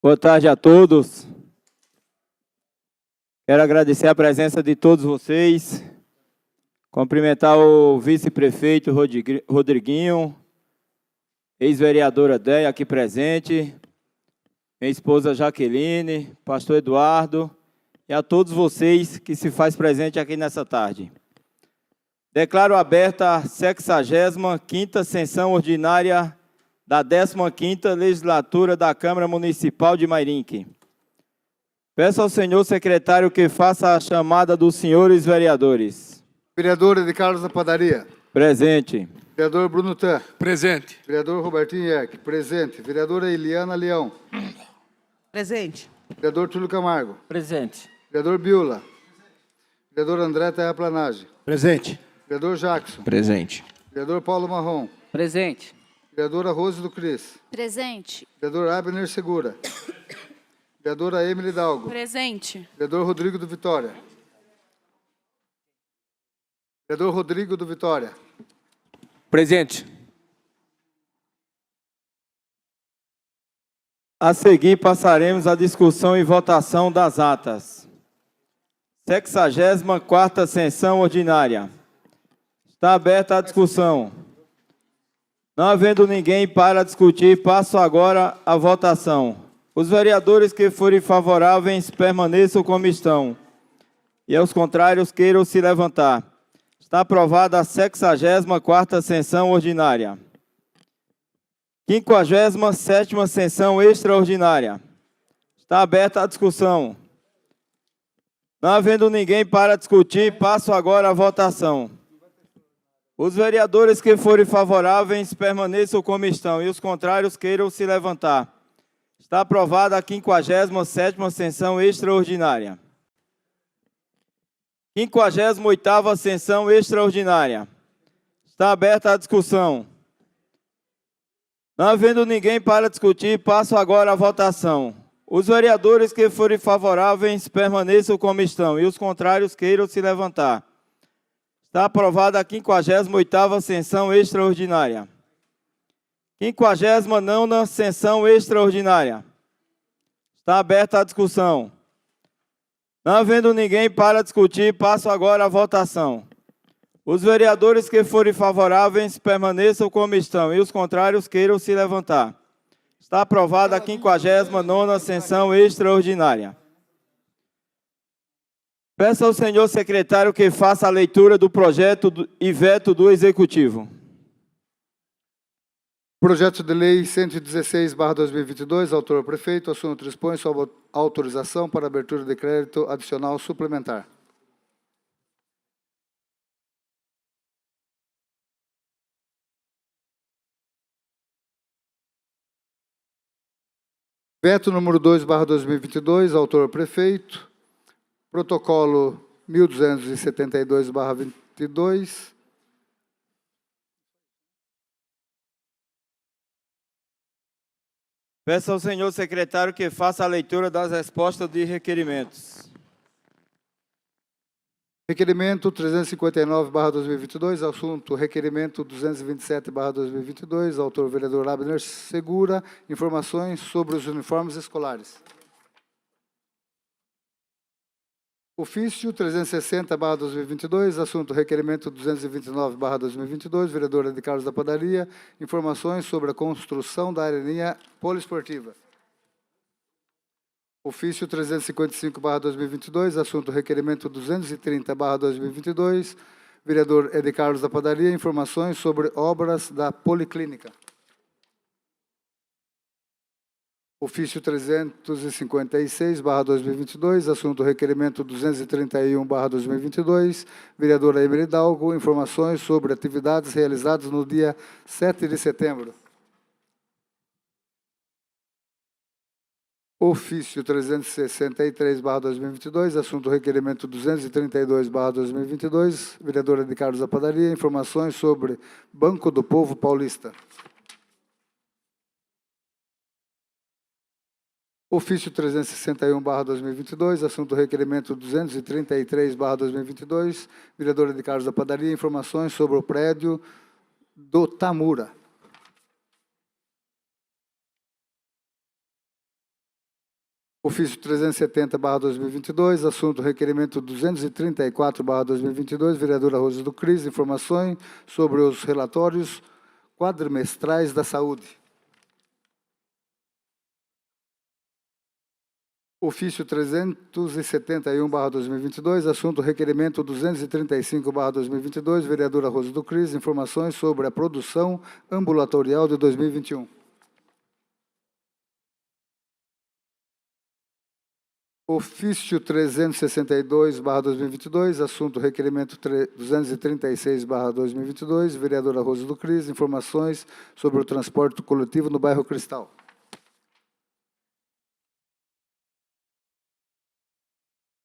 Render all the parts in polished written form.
Boa tarde a todos. Quero agradecer a presença de todos vocês. Cumprimentar o vice-prefeito Rodriguinho, ex-vereadora Déia aqui presente, minha esposa Jaqueline, pastor Eduardo e a todos vocês que se faz presente aqui nessa tarde. Declaro aberta a 65ª sessão ordinária da 15ª Legislatura da Câmara Municipal de Mairinque. Peço ao senhor secretário que faça a chamada dos senhores vereadores. Vereador Edi Carlos da Padaria. Presente. Vereador Bruno Tan. Presente. Vereador Robertinho Eck. Presente. Vereadora Eliana Leão. Presente. Vereador Túlio Camargo. Presente. Vereador Biula. Vereador André Terraplanagem. Presente. Vereador Jackson. Presente. Vereador Paulo Marrom. Presente. Vereadora Rose do Cris. Presente. Vereador Abner Segura. Vereadora Emily Dalgo. Presente. Vereador Rodrigo do Vitória. Vereador Rodrigo do Vitória. Presente. A seguir, passaremos à discussão e votação das atas. 64ª sessão ordinária. Está aberta a discussão. Não havendo ninguém para discutir, passo agora à votação. Os vereadores que forem favoráveis permaneçam como estão. E aos contrários queiram se levantar. Está aprovada a 64ª sessão ordinária. 57ª sessão extraordinária. Está aberta a discussão. Não havendo ninguém para discutir, passo agora à votação. Os vereadores que forem favoráveis permaneçam como estão e os contrários queiram se levantar. Está aprovada a 57ª sessão extraordinária. 58ª sessão extraordinária. Está aberta a discussão. Não havendo ninguém para discutir, passo agora à votação. Os vereadores que forem favoráveis permaneçam como estão e os contrários queiram se levantar. Está aprovada a 58ª sessão extraordinária. 59ª sessão extraordinária. Está aberta a discussão. Não havendo ninguém para discutir, passo agora à votação. Os vereadores que forem favoráveis permaneçam como estão e os contrários queiram se levantar. Está aprovada a 59ª sessão extraordinária. Peço ao senhor secretário que faça a leitura do projeto e veto do Executivo. Projeto de Lei 116/2022, autor prefeito, assunto dispõe sobre autorização para abertura de crédito adicional suplementar. Veto número 2/2022, autor prefeito, protocolo 1272/22. Peço ao senhor secretário que faça a leitura das respostas de requerimentos. Requerimento 359/2022, assunto requerimento 227/2022, autor vereador Abner Segura, informações sobre os uniformes escolares. Ofício 360/2022, assunto requerimento 229/2022, vereador Edi Carlos da Padaria, informações sobre a construção da areninha poliesportiva. Ofício 355/2022, assunto requerimento 230/2022, vereador Edi Carlos da Padaria, informações sobre obras da Policlínica. Ofício 356/2022, assunto requerimento 231/2022, vereadora Emily Dalgo, informações sobre atividades realizadas no dia 7 de setembro. Ofício 363/2022, assunto requerimento 232/2022, vereadora Edi Carlos da Padaria, informações sobre Banco do Povo Paulista. Ofício 361/2022, assunto requerimento 233/2022, vereador Edi Carlos da Padaria, informações sobre o prédio do Tamura. Ofício 370/2022, assunto requerimento 234/2022, vereadora Rosa do Cris, informações sobre os relatórios quadrimestrais da saúde. Ofício 371/2022, assunto requerimento 235/2022, vereadora Rosa do Cris, informações sobre a produção ambulatorial de 2021. Ofício 362/2022, assunto requerimento 236/2022, vereadora Rosa do Cris, informações sobre o transporte coletivo no bairro Cristal.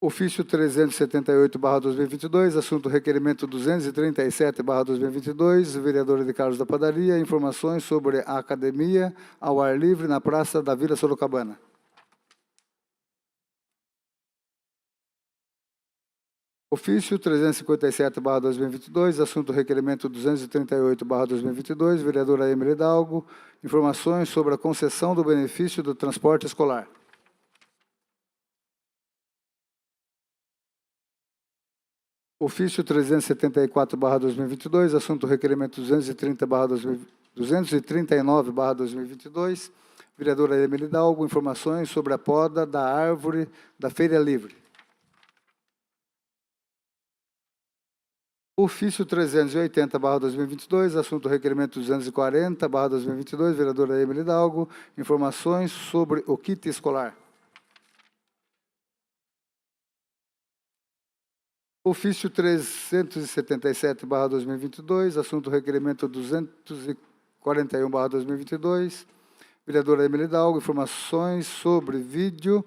Ofício 378/2022, assunto requerimento 237/2022, vereadora de Carlos da Padaria, informações sobre a academia ao ar livre na Praça da Vila Sorocabana. Ofício 357/2022, assunto requerimento 238/2022, vereadora Emily Hidalgo, informações sobre a concessão do benefício do transporte escolar. Ofício 374/2022, assunto requerimento 239/2022, vereadora Emily Hidalgo, informações sobre a poda da árvore da Feira Livre. Ofício 380/2022, assunto requerimento 240/2022, vereadora Emily Hidalgo, informações sobre o kit escolar. Ofício 377/2022, assunto requerimento 241/2022, vereadora Emily Hidalgo, informações sobre vídeo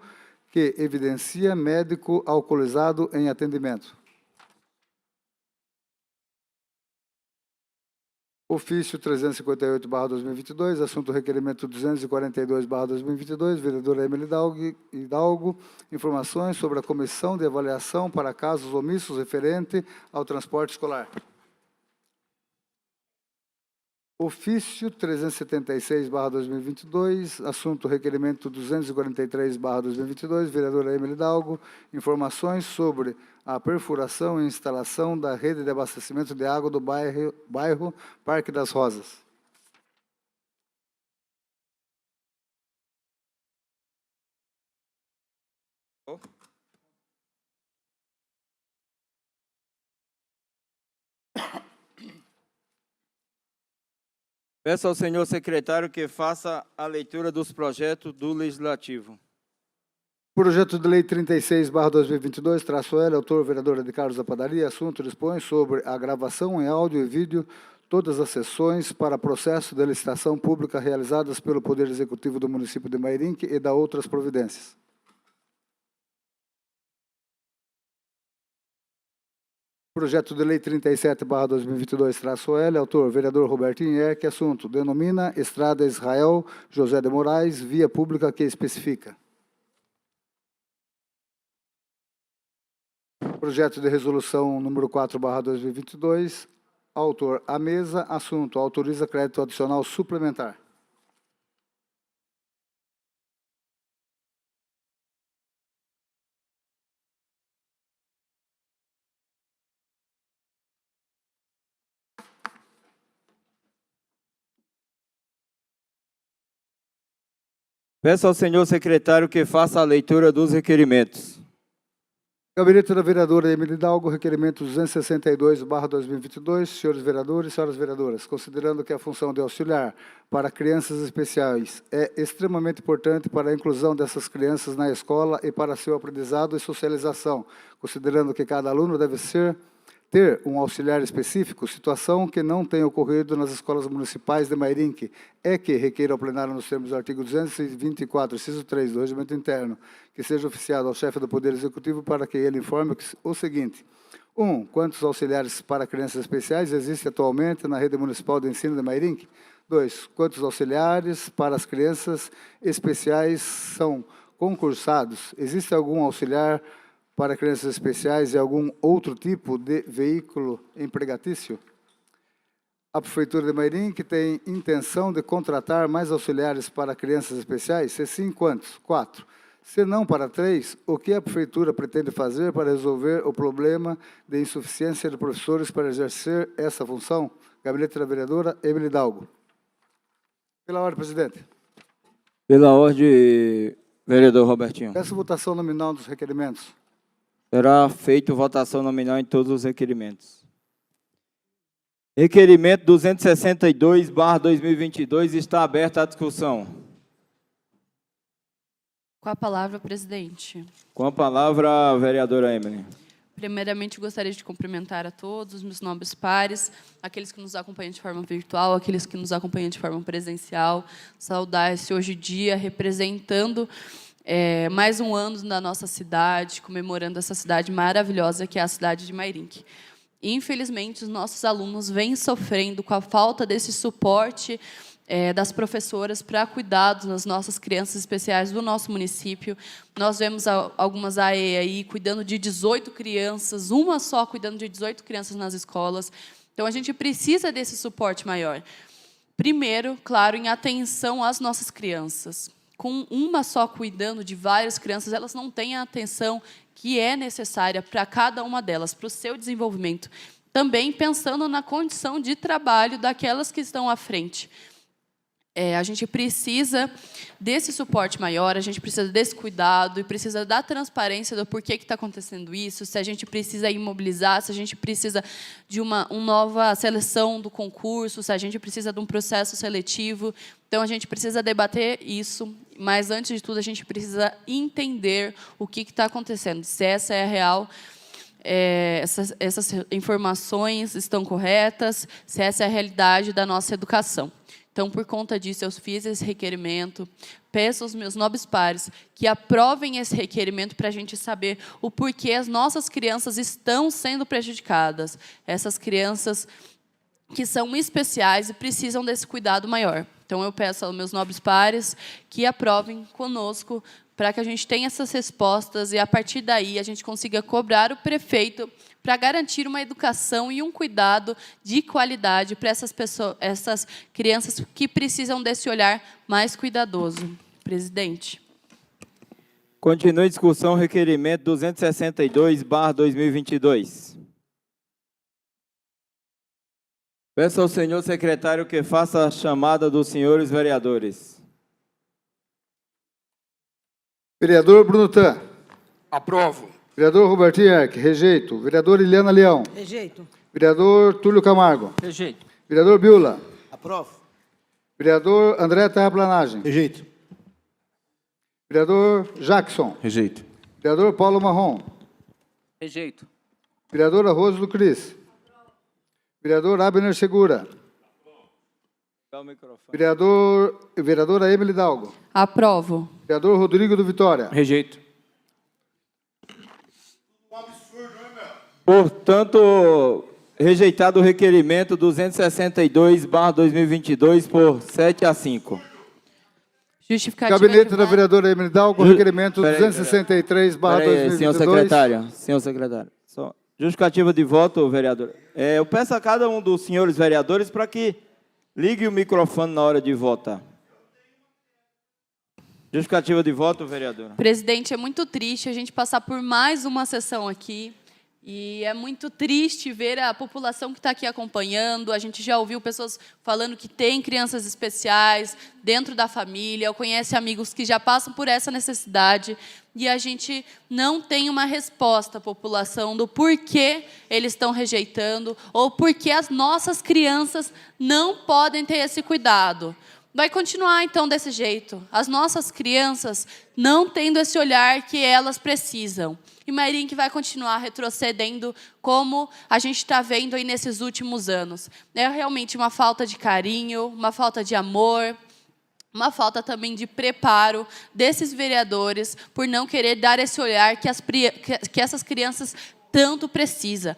que evidencia médico alcoolizado em atendimento. Ofício 358/2022, assunto requerimento 242/2022, vereadora Emily Hidalgo, informações sobre a comissão de avaliação para casos omissos referente ao transporte escolar. Ofício 376/2022, assunto requerimento 243/2022, vereadora Emily Hidalgo, informações sobre a perfuração e instalação da rede de abastecimento de água do bairro Parque das Rosas. Peço ao senhor secretário que faça a leitura dos projetos do Legislativo. Projeto de Lei 36/2022-L, autor vereadora de Carlos da Padaria, assunto dispõe sobre a gravação em áudio e vídeo todas as sessões para processo de licitação pública realizadas pelo Poder Executivo do município de Mairinque e da outras providências. Projeto de Lei 37/2022-L, autor vereador Roberto Inherque, assunto denomina Estrada Israel José de Moraes, via pública que especifica. Projeto de resolução número 4/2022, autor a mesa, assunto autoriza crédito adicional suplementar. Peço ao senhor secretário que faça a leitura dos requerimentos. Gabinete da vereadora Emily Hidalgo, requerimento 262/2022, senhores vereadores e senhoras vereadoras, considerando que a função de auxiliar para crianças especiais é extremamente importante para a inclusão dessas crianças na escola e para seu aprendizado e socialização, considerando que cada aluno deve ter um auxiliar específico, situação que não tem ocorrido nas escolas municipais de Mairinque, é que requer ao plenário, nos termos do artigo 224, inciso 3 do Regimento Interno, que seja oficiado ao chefe do Poder Executivo para que ele informe o seguinte. 1. Quantos auxiliares para crianças especiais existem atualmente na rede municipal de ensino de Mairinque? 2. Quantos auxiliares para as crianças especiais são concursados? Existe algum auxiliar para crianças especiais e algum outro tipo de veículo empregatício? A Prefeitura de Mairinque tem intenção de contratar mais auxiliares para crianças especiais? Se sim, quantos? 4. Se não para 3, o que a Prefeitura pretende fazer para resolver o problema de insuficiência de professores para exercer essa função? Gabinete da vereadora Emily Hidalgo. Pela ordem, presidente. Pela ordem, vereador Robertinho. Peço votação nominal dos requerimentos. Será feita votação nominal em todos os requerimentos. Requerimento 262/2022 está aberta a discussão. Com a palavra, presidente. Com a palavra, a vereadora Emily. Primeiramente, gostaria de cumprimentar a todos os meus nobres pares, aqueles que nos acompanham de forma virtual, aqueles que nos acompanham de forma presencial. Saudar esse hoje dia, representando mais um ano da nossa cidade, comemorando essa cidade maravilhosa que é a cidade de Mairinque. Infelizmente, os nossos alunos vêm sofrendo com a falta desse suporte das professoras para cuidados das nossas crianças especiais do nosso município. Nós vemos algumas AE aí cuidando de 18 crianças, uma só cuidando de 18 crianças nas escolas. Então, a gente precisa desse suporte maior. Primeiro, claro, em atenção às nossas crianças. Com uma só cuidando de várias crianças, elas não têm a atenção que é necessária para cada uma delas, para o seu desenvolvimento. Também pensando na condição de trabalho daquelas que estão à frente. A gente precisa desse suporte maior, a gente precisa desse cuidado e precisa da transparência do porquê que está acontecendo isso, se a gente precisa imobilizar, se a gente precisa de uma nova seleção do concurso, se a gente precisa de um processo seletivo. Então, a gente precisa debater isso, mas, antes de tudo, a gente precisa entender o que está acontecendo, se essa é a real, essas informações estão corretas, se essa é a realidade da nossa educação. Então, por conta disso, eu fiz esse requerimento, peço aos meus nobres pares que aprovem esse requerimento para a gente saber o porquê as nossas crianças estão sendo prejudicadas. Essas crianças que são especiais e precisam desse cuidado maior. Então, eu peço aos meus nobres pares que aprovem conosco para que a gente tenha essas respostas e, a partir daí, a gente consiga cobrar o prefeito para garantir uma educação e um cuidado de qualidade para essas pessoas, essas crianças que precisam desse olhar mais cuidadoso. Presidente. Continue a discussão, requerimento 262/2022. Peço ao senhor secretário que faça a chamada dos senhores vereadores. Vereador Bruno Tan. Aprovo. Vereador Robertinho Erck, rejeito. Vereadora Iliana Leão. Rejeito. Vereador Túlio Camargo. Rejeito. Vereador Biula. Aprovo. Vereador André Terraplanagem. Rejeito. Vereador Jackson. Rejeito. Vereador Paulo Marrom. Rejeito. Vereadora Rose do Cris. Vereador Abner Segura. Vereadora Emily Hidalgo. Aprovo. Vereador Rodrigo do Vitória. Rejeito. Portanto, rejeitado o requerimento 262/2022 por 7-5. Justificativa. Gabinete da vereadora Emily Hidalgo, requerimento 263/2022. Senhor secretário. Só. Justificativa de voto, vereador. Eu peço a cada um dos senhores vereadores para que ligue o microfone na hora de votar. Justificativa de voto, vereadora. Presidente, é muito triste a gente passar por mais uma sessão aqui. E é muito triste ver a população que está aqui acompanhando. A gente já ouviu pessoas falando que tem crianças especiais dentro da família, ou conhece amigos que já passam por essa necessidade, e a gente não tem uma resposta à população do porquê eles estão rejeitando, ou porquê as nossas crianças não podem ter esse cuidado. Vai continuar, então, desse jeito. As nossas crianças não tendo esse olhar que elas precisam. E Mairinque vai continuar retrocedendo como a gente está vendo aí nesses últimos anos. É realmente uma falta de carinho, uma falta de amor, uma falta também de preparo desses vereadores por não querer dar esse olhar que essas crianças tanto precisam.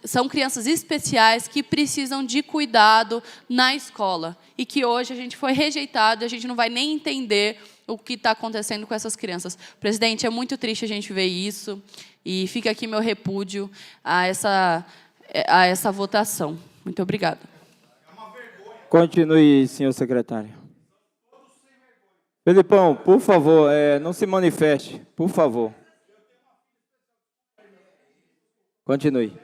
São crianças especiais que precisam de cuidado na escola. E que hoje a gente foi rejeitado, a gente não vai nem entender o que está acontecendo com essas crianças. Presidente, é muito triste a gente ver isso. E fica aqui meu repúdio a essa votação. Muito obrigada. Continue, senhor secretário. Felipão, por favor, não se manifeste, por favor. Continue.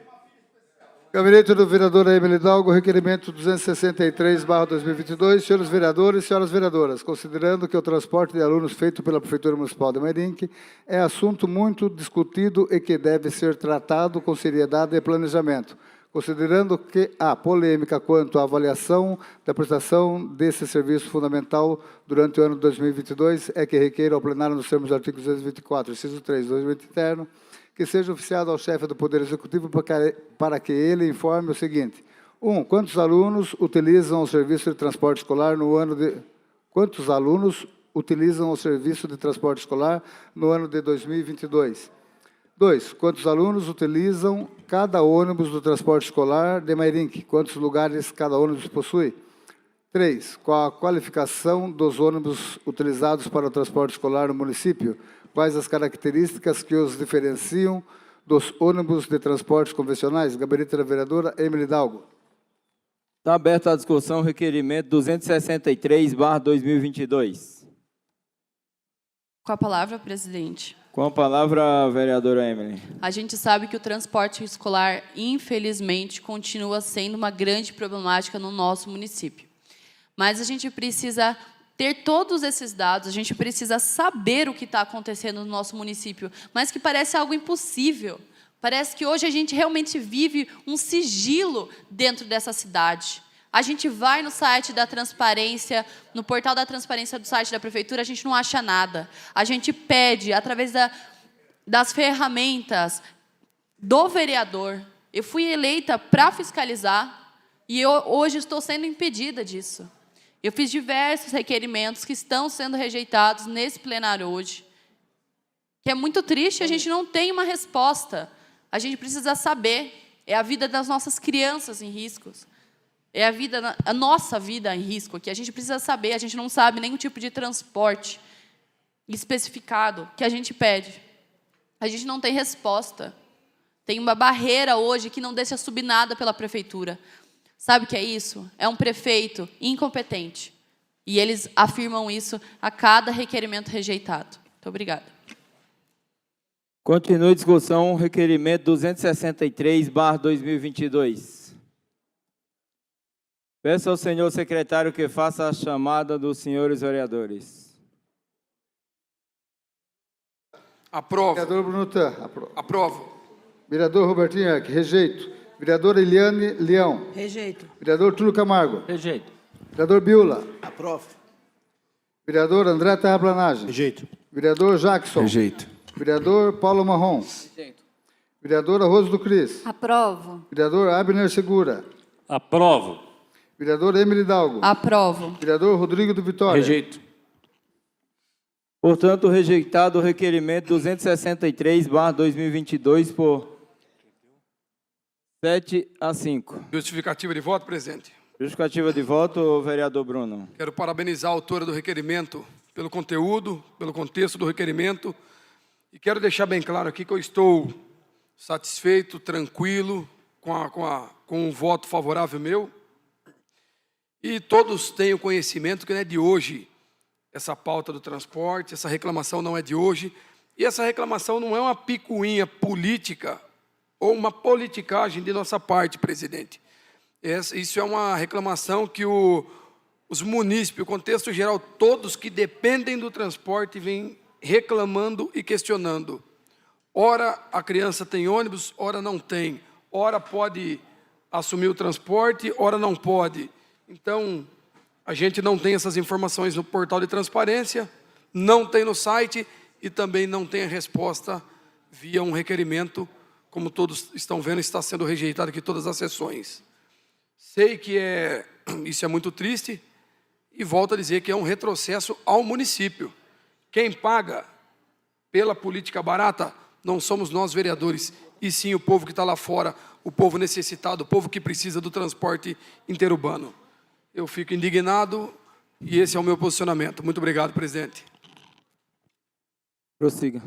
Gabinete do vereador Emily Hidalgo, requerimento 263/2022. Senhores vereadores e senhoras vereadoras, considerando que o transporte de alunos feito pela Prefeitura Municipal de Mairinque é assunto muito discutido e que deve ser tratado com seriedade e planejamento, considerando que a polêmica quanto à avaliação da prestação desse serviço fundamental durante o ano 2022 é que requer ao plenário, nos termos do artigo 224, inciso 3 do regimento interno, que seja oficiado ao chefe do Poder Executivo para que ele informe o seguinte: 1. Quantos alunos utilizam o serviço de transporte escolar no ano de... Quantos alunos utilizam o serviço de transporte escolar no ano de 2022? 2. Quantos alunos utilizam cada ônibus do transporte escolar de Mairinque? Quantos lugares cada ônibus possui? 3. Qual a qualificação dos ônibus utilizados para o transporte escolar no município? Quais as características que os diferenciam dos ônibus de transportes convencionais? Gabinete da vereadora Emily Hidalgo. Está aberta a discussão, requerimento 263/2022. Com a palavra, presidente. Com a palavra, a vereadora Emily. A gente sabe que o transporte escolar, infelizmente, continua sendo uma grande problemática no nosso município. Mas a gente precisa ter todos esses dados, a gente precisa saber o que está acontecendo no nosso município, mas que parece algo impossível. Parece que hoje a gente realmente vive um sigilo dentro dessa cidade. A gente vai no site da transparência, no portal da transparência do site da prefeitura, a gente não acha nada. A gente pede, através das ferramentas do vereador. Eu fui eleita para fiscalizar e eu hoje estou sendo impedida disso. Eu fiz diversos requerimentos que estão sendo rejeitados nesse plenário hoje. Que é muito triste, a gente não tem uma resposta. A gente precisa saber. É a vida das nossas crianças em riscos. É a nossa vida em risco aqui. A gente precisa saber, a gente não sabe nenhum tipo de transporte especificado que a gente pede. A gente não tem resposta. Tem uma barreira hoje que não deixa subir nada pela prefeitura. Sabe o que é isso? É um prefeito incompetente. E eles afirmam isso a cada requerimento rejeitado. Muito obrigada. Continue a discussão, requerimento 263/2022. Peço ao senhor secretário que faça a chamada dos senhores vereadores. Aprovo. Vereador Brunutan. Aprovo. Vereador Robertinho Eck, rejeito. Vereadora Eliane Leão. Rejeito. Vereador Túlio Camargo. Rejeito. Vereador Biula. Aprovo. Vereador André Terraplanagem. Rejeito. Vereador Jackson. Rejeito. Vereador Paulo Marrom. Rejeito. Vereadora Rose do Cris. Aprovo. Vereador Abner Segura. Aprovo. Vereador Emily Hidalgo. Aprovo. Vereador Rodrigo do Vitória. Rejeito. Portanto, rejeitado o requerimento 263/2022 por 7-5. Justificativa de voto, presidente. Justificativa de voto, vereador Bruno. Quero parabenizar a autora do requerimento pelo conteúdo, pelo contexto do requerimento. E quero deixar bem claro aqui que eu estou satisfeito, tranquilo, com o voto favorável meu. E todos têm o conhecimento que não é de hoje essa pauta do transporte, essa reclamação não é de hoje. E essa reclamação não é uma picuinha política ou uma politicagem de nossa parte, presidente. Isso é uma reclamação que os munícipes, o contexto geral, todos que dependem do transporte, vêm reclamando e questionando. Ora a criança tem ônibus, ora não tem. Ora pode assumir o transporte, ora não pode. Então, a gente não tem essas informações no portal de transparência, não tem no site e também não tem a resposta via um requerimento, como todos estão vendo, está sendo rejeitado aqui todas as sessões. Sei que isso é muito triste e volto a dizer que é um retrocesso ao município. Quem paga pela política barata não somos nós vereadores, e sim o povo que está lá fora, o povo necessitado, o povo que precisa do transporte interurbano. Eu fico indignado e esse é o meu posicionamento. Muito obrigado, presidente. Prossiga.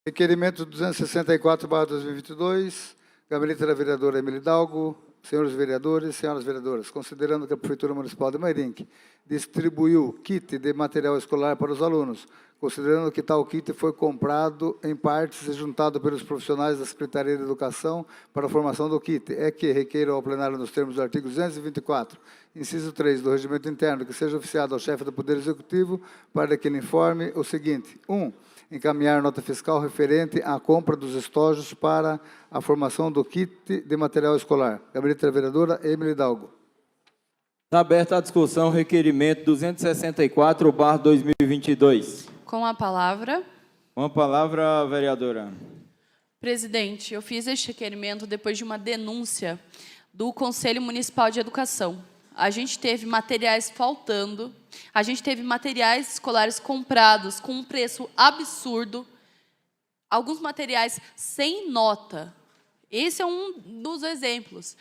Requerimento 264/2022, gabinete da vereadora Emily Hidalgo. Senhores vereadores, senhoras vereadoras, considerando que a Prefeitura Municipal de Mairinque distribuiu kit de material escolar para os alunos, considerando que tal kit foi comprado em partes e juntado pelos profissionais da Secretaria de Educação para a formação do kit, é que requeira ao plenário nos termos do artigo 224, inciso 3 do Regimento Interno, que seja oficiado ao chefe do Poder Executivo para que ele informe o seguinte: 1. Encaminhar nota fiscal referente à compra dos estojos para a formação do kit de material escolar. Gabinete da vereadora Emily Dalgo. Está aberta a discussão, requerimento 264/2022. Com a palavra. Com a palavra, vereadora. Presidente, eu fiz este requerimento depois de uma denúncia do Conselho Municipal de Educação. A gente teve materiais faltando, a gente teve materiais escolares comprados com um preço absurdo, alguns materiais sem nota. Esse é um dos exemplos.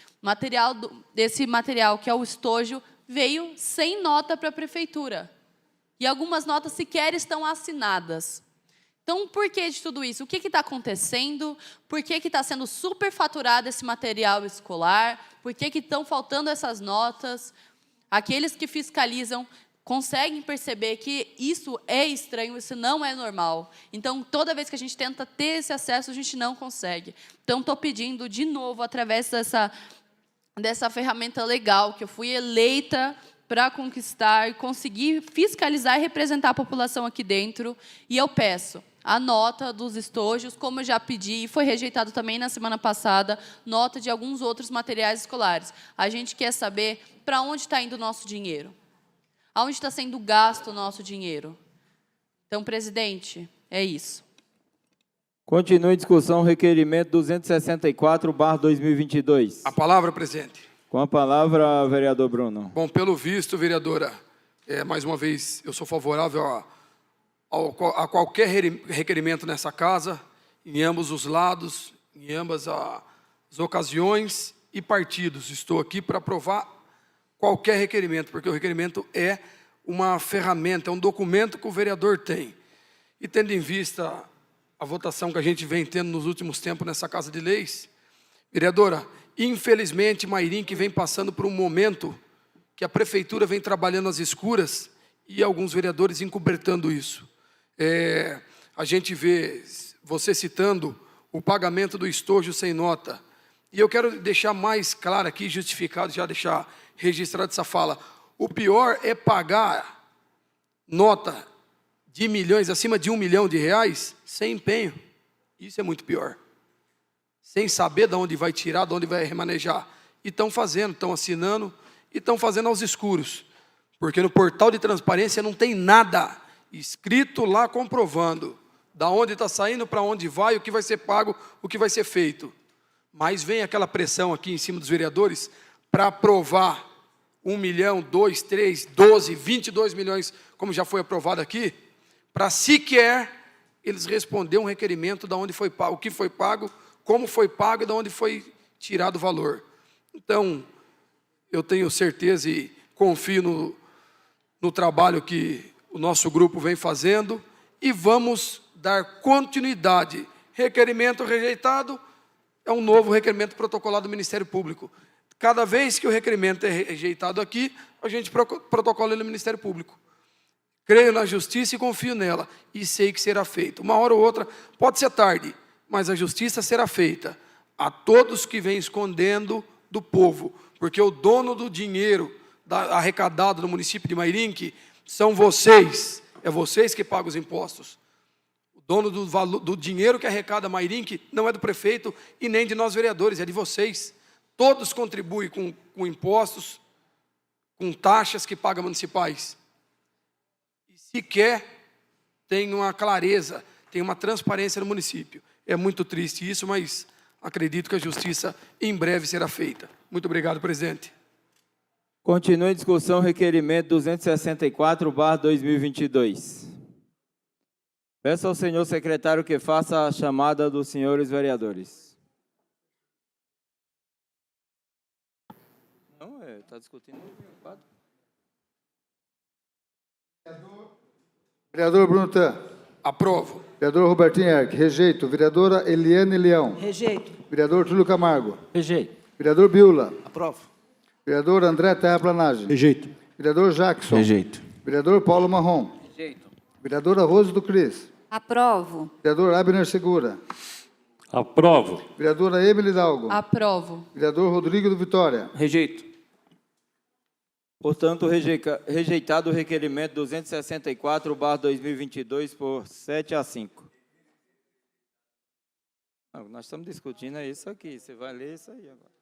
Desse material, que é o estojo, veio sem nota para a Prefeitura. E algumas notas sequer estão assinadas. Então, por que de tudo isso? O que está acontecendo? Por que está sendo superfaturado esse material escolar? Por que estão faltando essas notas? Aqueles que fiscalizam conseguem perceber que isso é estranho, isso não é normal. Então, toda vez que a gente tenta ter esse acesso, a gente não consegue. Então, estou pedindo de novo, através dessa ferramenta legal, que eu fui eleita para conquistar, conseguir fiscalizar e representar a população aqui dentro, e eu peço a nota dos estojos, como eu já pedi, e foi rejeitado também na semana passada, nota de alguns outros materiais escolares. A gente quer saber para onde está indo o nosso dinheiro. Aonde está sendo gasto o nosso dinheiro. Então, presidente, é isso. Continue a discussão, requerimento 264/2022. A palavra, presidente. Com a palavra, vereador Bruno. Bom, pelo visto, vereadora, mais uma vez, eu sou favorável a qualquer requerimento nessa casa, em ambos os lados, em ambas as ocasiões e partidos. Estou aqui para aprovar qualquer requerimento, porque o requerimento é uma ferramenta, é um documento que o vereador tem. E tendo em vista a votação que a gente vem tendo nos últimos tempos nessa Casa de Leis, vereadora, infelizmente Mairinque vem passando por um momento que a Prefeitura vem trabalhando às escuras e alguns vereadores encobertando isso. A gente vê você citando o pagamento do estojo sem nota. E eu quero deixar mais claro aqui, justificado, já deixar registrado essa fala. O pior é pagar nota de milhões, acima de R$1 milhão, sem empenho. Isso é muito pior. Sem saber de onde vai tirar, de onde vai remanejar. E estão fazendo, estão assinando e estão fazendo aos escuros. Porque no portal de transparência não tem nada escrito lá comprovando da onde está saindo, para onde vai, o que vai ser pago, o que vai ser feito. Mas vem aquela pressão aqui em cima dos vereadores para aprovar 1 milhão, 2, 3, 12, 22 milhões, como já foi aprovado aqui, para sequer eles responder um requerimento de onde foi pago, o que foi pago, como foi pago e de onde foi tirado o valor. Então, eu tenho certeza e confio no trabalho que o nosso grupo vem fazendo e vamos dar continuidade. Requerimento rejeitado é um novo requerimento protocolado do Ministério Público. Cada vez que o requerimento é rejeitado aqui, a gente protocola ele no Ministério Público. Creio na justiça e confio nela, e sei que será feito. Uma hora ou outra, pode ser tarde, mas a justiça será feita a todos que vêm escondendo do povo, porque o dono do dinheiro arrecadado no município de Mairinque são vocês, é vocês que pagam os impostos. O dono do dinheiro que arrecada Mairinque não é do prefeito e nem de nós vereadores, é de vocês. Todos contribuem com impostos, com taxas que pagam municipais. E sequer tem uma clareza, tem uma transparência no município. É muito triste isso, mas acredito que a justiça em breve será feita. Muito obrigado, presidente. Continue a discussão, requerimento 264/2022. Peço ao senhor secretário que faça a chamada dos senhores vereadores. Não, está discutindo. Vereador Bruno Tan. Aprovo. Vereador Robertinho Erck. Rejeito. Vereadora Eliane Leão. Rejeito. Vereador Túlio Camargo. Rejeito. Vereador Biula. Aprovo. Vereador André Terraplanagem. Rejeito. Vereador Jackson. Rejeito. Vereador Paulo Marrom. Rejeito. Vereadora Rose do Cris. Aprovo. Vereador Abner Segura. Aprovo. Vereadora Emily Hidalgo. Aprovo. Vereador Rodrigo do Vitória. Rejeito. Portanto, rejeitado o requerimento 264/2022 por 7 a 5. Não, nós estamos discutindo é isso aqui. Você vai ler isso aí agora.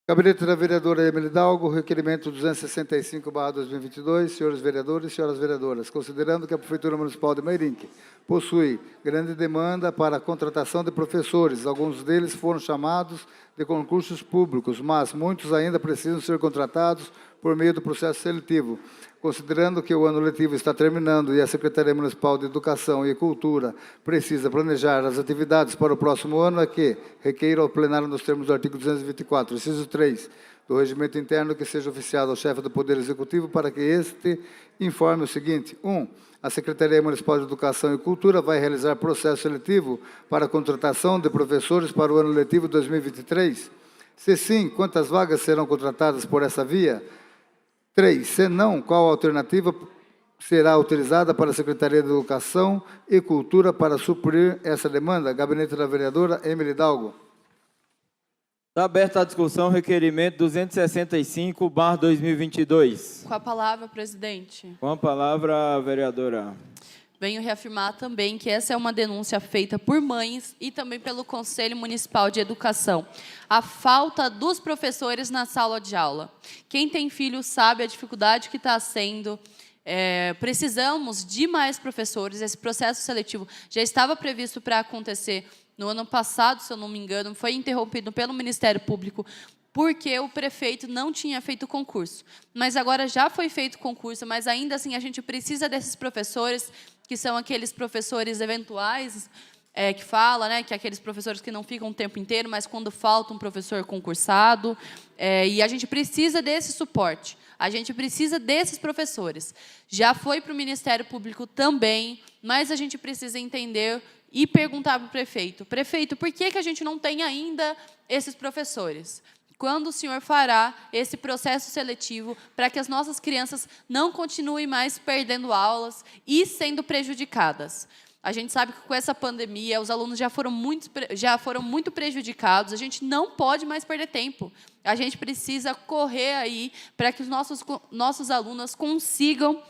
Gabinete da vereadora Emily Hidalgo, requerimento 265/2022, senhores vereadores e senhoras vereadoras, considerando que a Prefeitura Municipal de Mairinque possui grande demanda para a contratação de professores, alguns deles foram chamados de concursos públicos, mas muitos ainda precisam ser contratados por meio do processo seletivo. Considerando que o ano letivo está terminando e a Secretaria Municipal de Educação e Cultura precisa planejar as atividades para o próximo ano, é que requeira ao plenário, nos termos do artigo 224, inciso 3, do Regimento Interno, que seja oficiado ao chefe do Poder Executivo para que este informe o seguinte: 1. A Secretaria Municipal de Educação e Cultura vai realizar processo seletivo para a contratação de professores para o ano letivo 2023? Se sim, quantas vagas serão contratadas por essa via? 3. Se não, qual alternativa será utilizada para a Secretaria de Educação e Cultura para suprir essa demanda? Gabinete da vereadora Emily Hidalgo. Está aberta a discussão, requerimento 265/2022. Com a palavra, presidente. Com a palavra, a vereadora. Venho reafirmar também que essa é uma denúncia feita por mães e também pelo Conselho Municipal de Educação. A falta dos professores na sala de aula. Quem tem filho sabe a dificuldade que está sendo. Precisamos de mais professores. Esse processo seletivo já estava previsto para acontecer no ano passado, se eu não me engano, foi interrompido pelo Ministério Público porque o prefeito não tinha feito concurso. Mas agora já foi feito concurso, mas ainda assim a gente precisa desses professores, que são aqueles professores eventuais, que fala, né, que aqueles professores que não ficam o tempo inteiro, mas quando falta um professor concursado, e a gente precisa desse suporte, a gente precisa desses professores. Já foi para o Ministério Público também, mas a gente precisa entender e perguntar para o prefeito: prefeito, por que a gente não tem ainda esses professores? Quando o senhor fará esse processo seletivo para que as nossas crianças não continuem mais perdendo aulas e sendo prejudicadas? A gente sabe que com essa pandemia os alunos já foram muito prejudicados, a gente não pode mais perder tempo. A gente precisa correr aí para que os nossos alunos consigam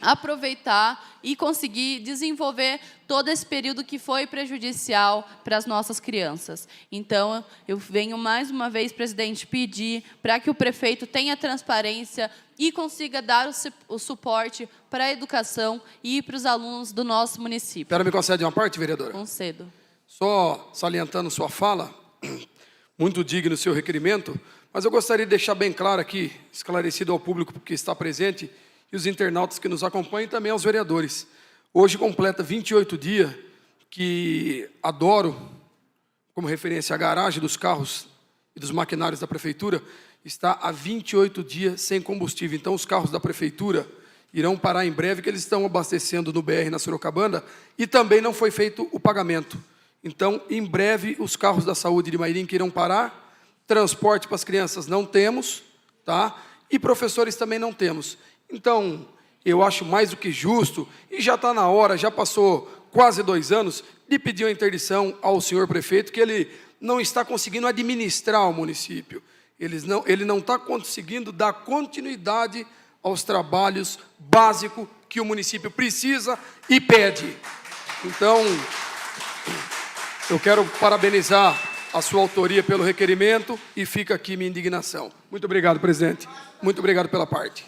aproveitar e conseguir desenvolver todo esse período que foi prejudicial para as nossas crianças. Então, eu venho mais uma vez, presidente, pedir para que o prefeito tenha transparência e consiga dar o suporte para a educação e para os alunos do nosso município. Espera, me concede uma parte, vereadora? Concedo. Só salientando sua fala, muito digno o seu requerimento, mas eu gostaria de deixar bem claro aqui, esclarecido ao público que está presente, e os internautas que nos acompanham, e também aos vereadores. Hoje completa 28 dias que adoro, como referência, a garagem dos carros e dos maquinários da Prefeitura, está há 28 dias sem combustível. Então, os carros da Prefeitura irão parar em breve, que eles estão abastecendo no BR, na Sorocabana, e também não foi feito o pagamento. Então, em breve, os carros da saúde de Mairinque irão parar, transporte para as crianças não temos, tá? E professores também não temos. Então, eu acho mais do que justo, e já está na hora, já passou quase 2 anos, de pedir uma interdição ao senhor prefeito, que ele não está conseguindo administrar o município. Ele não está conseguindo dar continuidade aos trabalhos básicos que o município precisa e pede. Então, eu quero parabenizar a sua autoria pelo requerimento e fica aqui minha indignação. Muito obrigado, presidente. Muito obrigado pela parte.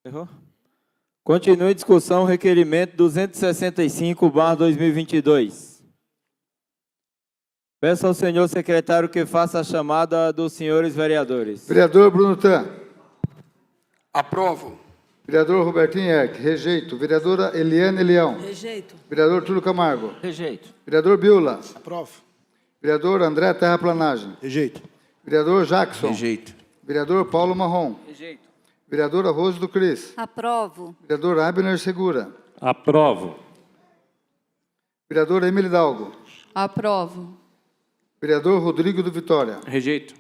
Errou? Continue a discussão, requerimento 265/2022. Peço ao senhor secretário que faça a chamada dos senhores vereadores. Vereador Bruno Tan. Aprovo. Vereador Robertinho Erck. Rejeito. Vereadora Eliane Leão. Rejeito. Vereador Túlio Camargo. Rejeito. Vereador Biula. Aprovo. Vereador André Terraplanagem. Rejeito. Vereador Jackson. Rejeito. Vereador Paulo Marrom. Rejeito. Vereadora Rose do Cris. Aprovo. Vereador Abner Segura. Aprovo. Vereadora Emily Hidalgo. Aprovo. Vereador Rodrigo do Vitória. Rejeito.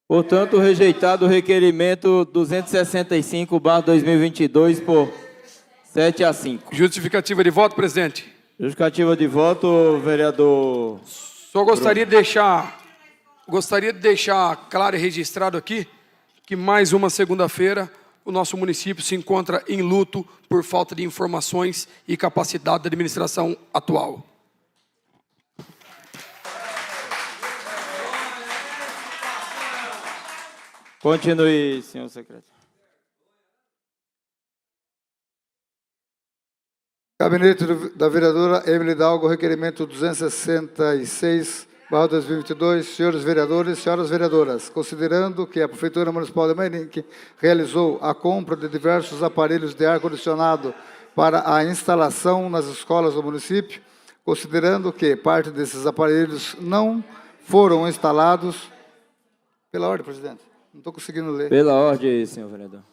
Portanto, rejeitado o requerimento 265/2022 por 7-5. Justificativa de voto, presidente. Justificativa de voto, vereador. Só gostaria de deixar claro e registrado aqui que mais uma segunda-feira o nosso município se encontra em luto por falta de informações e capacidade da administração atual. Continue, senhor secretário. Gabinete da vereadora Emily Hidalgo, requerimento 266/2022. Senhores vereadores, senhoras vereadoras, considerando que a Prefeitura Municipal de Mairinque realizou a compra de diversos aparelhos de ar-condicionado para a instalação nas escolas do município, considerando que parte desses aparelhos não foram instalados... Pela ordem, presidente. Não estou conseguindo ler. Pela ordem, senhor vereador.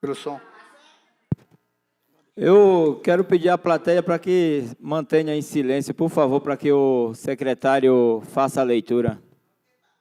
Pelo som. Eu quero pedir à plateia para que mantenha em silêncio, por favor, para que o secretário faça a leitura.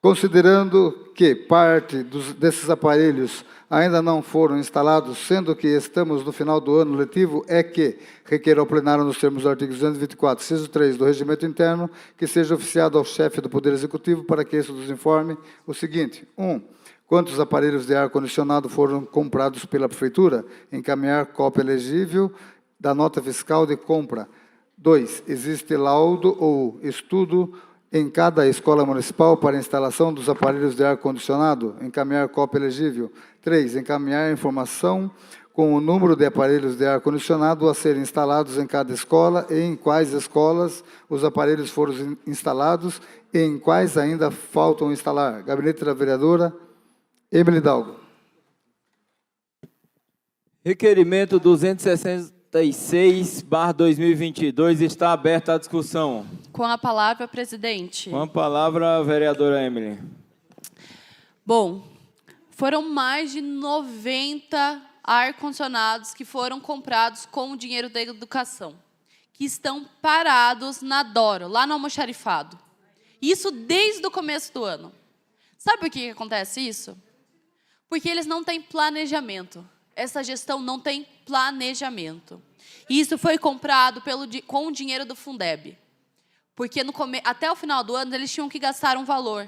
Considerando que parte desses aparelhos ainda não foram instalados, sendo que estamos no final do ano letivo, é que requer ao plenário, nos termos do artigo 224, inciso 3 do Regimento Interno, que seja oficiado ao chefe do Poder Executivo para que este nos informe o seguinte: 1. Quantos aparelhos de ar-condicionado foram comprados pela Prefeitura? Encaminhar cópia legível da nota fiscal de compra. 2. Existe laudo ou estudo em cada escola municipal para a instalação dos aparelhos de ar-condicionado? Encaminhar cópia legível. 3. Encaminhar informação com o número de aparelhos de ar-condicionado a serem instalados em cada escola e em quais escolas os aparelhos foram instalados e em quais ainda faltam instalar. Gabinete da vereadora Emily Hidalgo. Requerimento 266/2022 está aberta a discussão. Com a palavra, presidente. Com a palavra, a vereadora Emily. Bom, foram mais de 90 ar-condicionados que foram comprados com o dinheiro da educação, que estão parados na Doro, lá no almoxarifado. Isso desde o começo do ano. Sabe por que acontece isso? Porque eles não têm planejamento. Essa gestão não tem planejamento. E isso foi comprado com o dinheiro do Fundeb. Porque até o final do ano eles tinham que gastar um valor.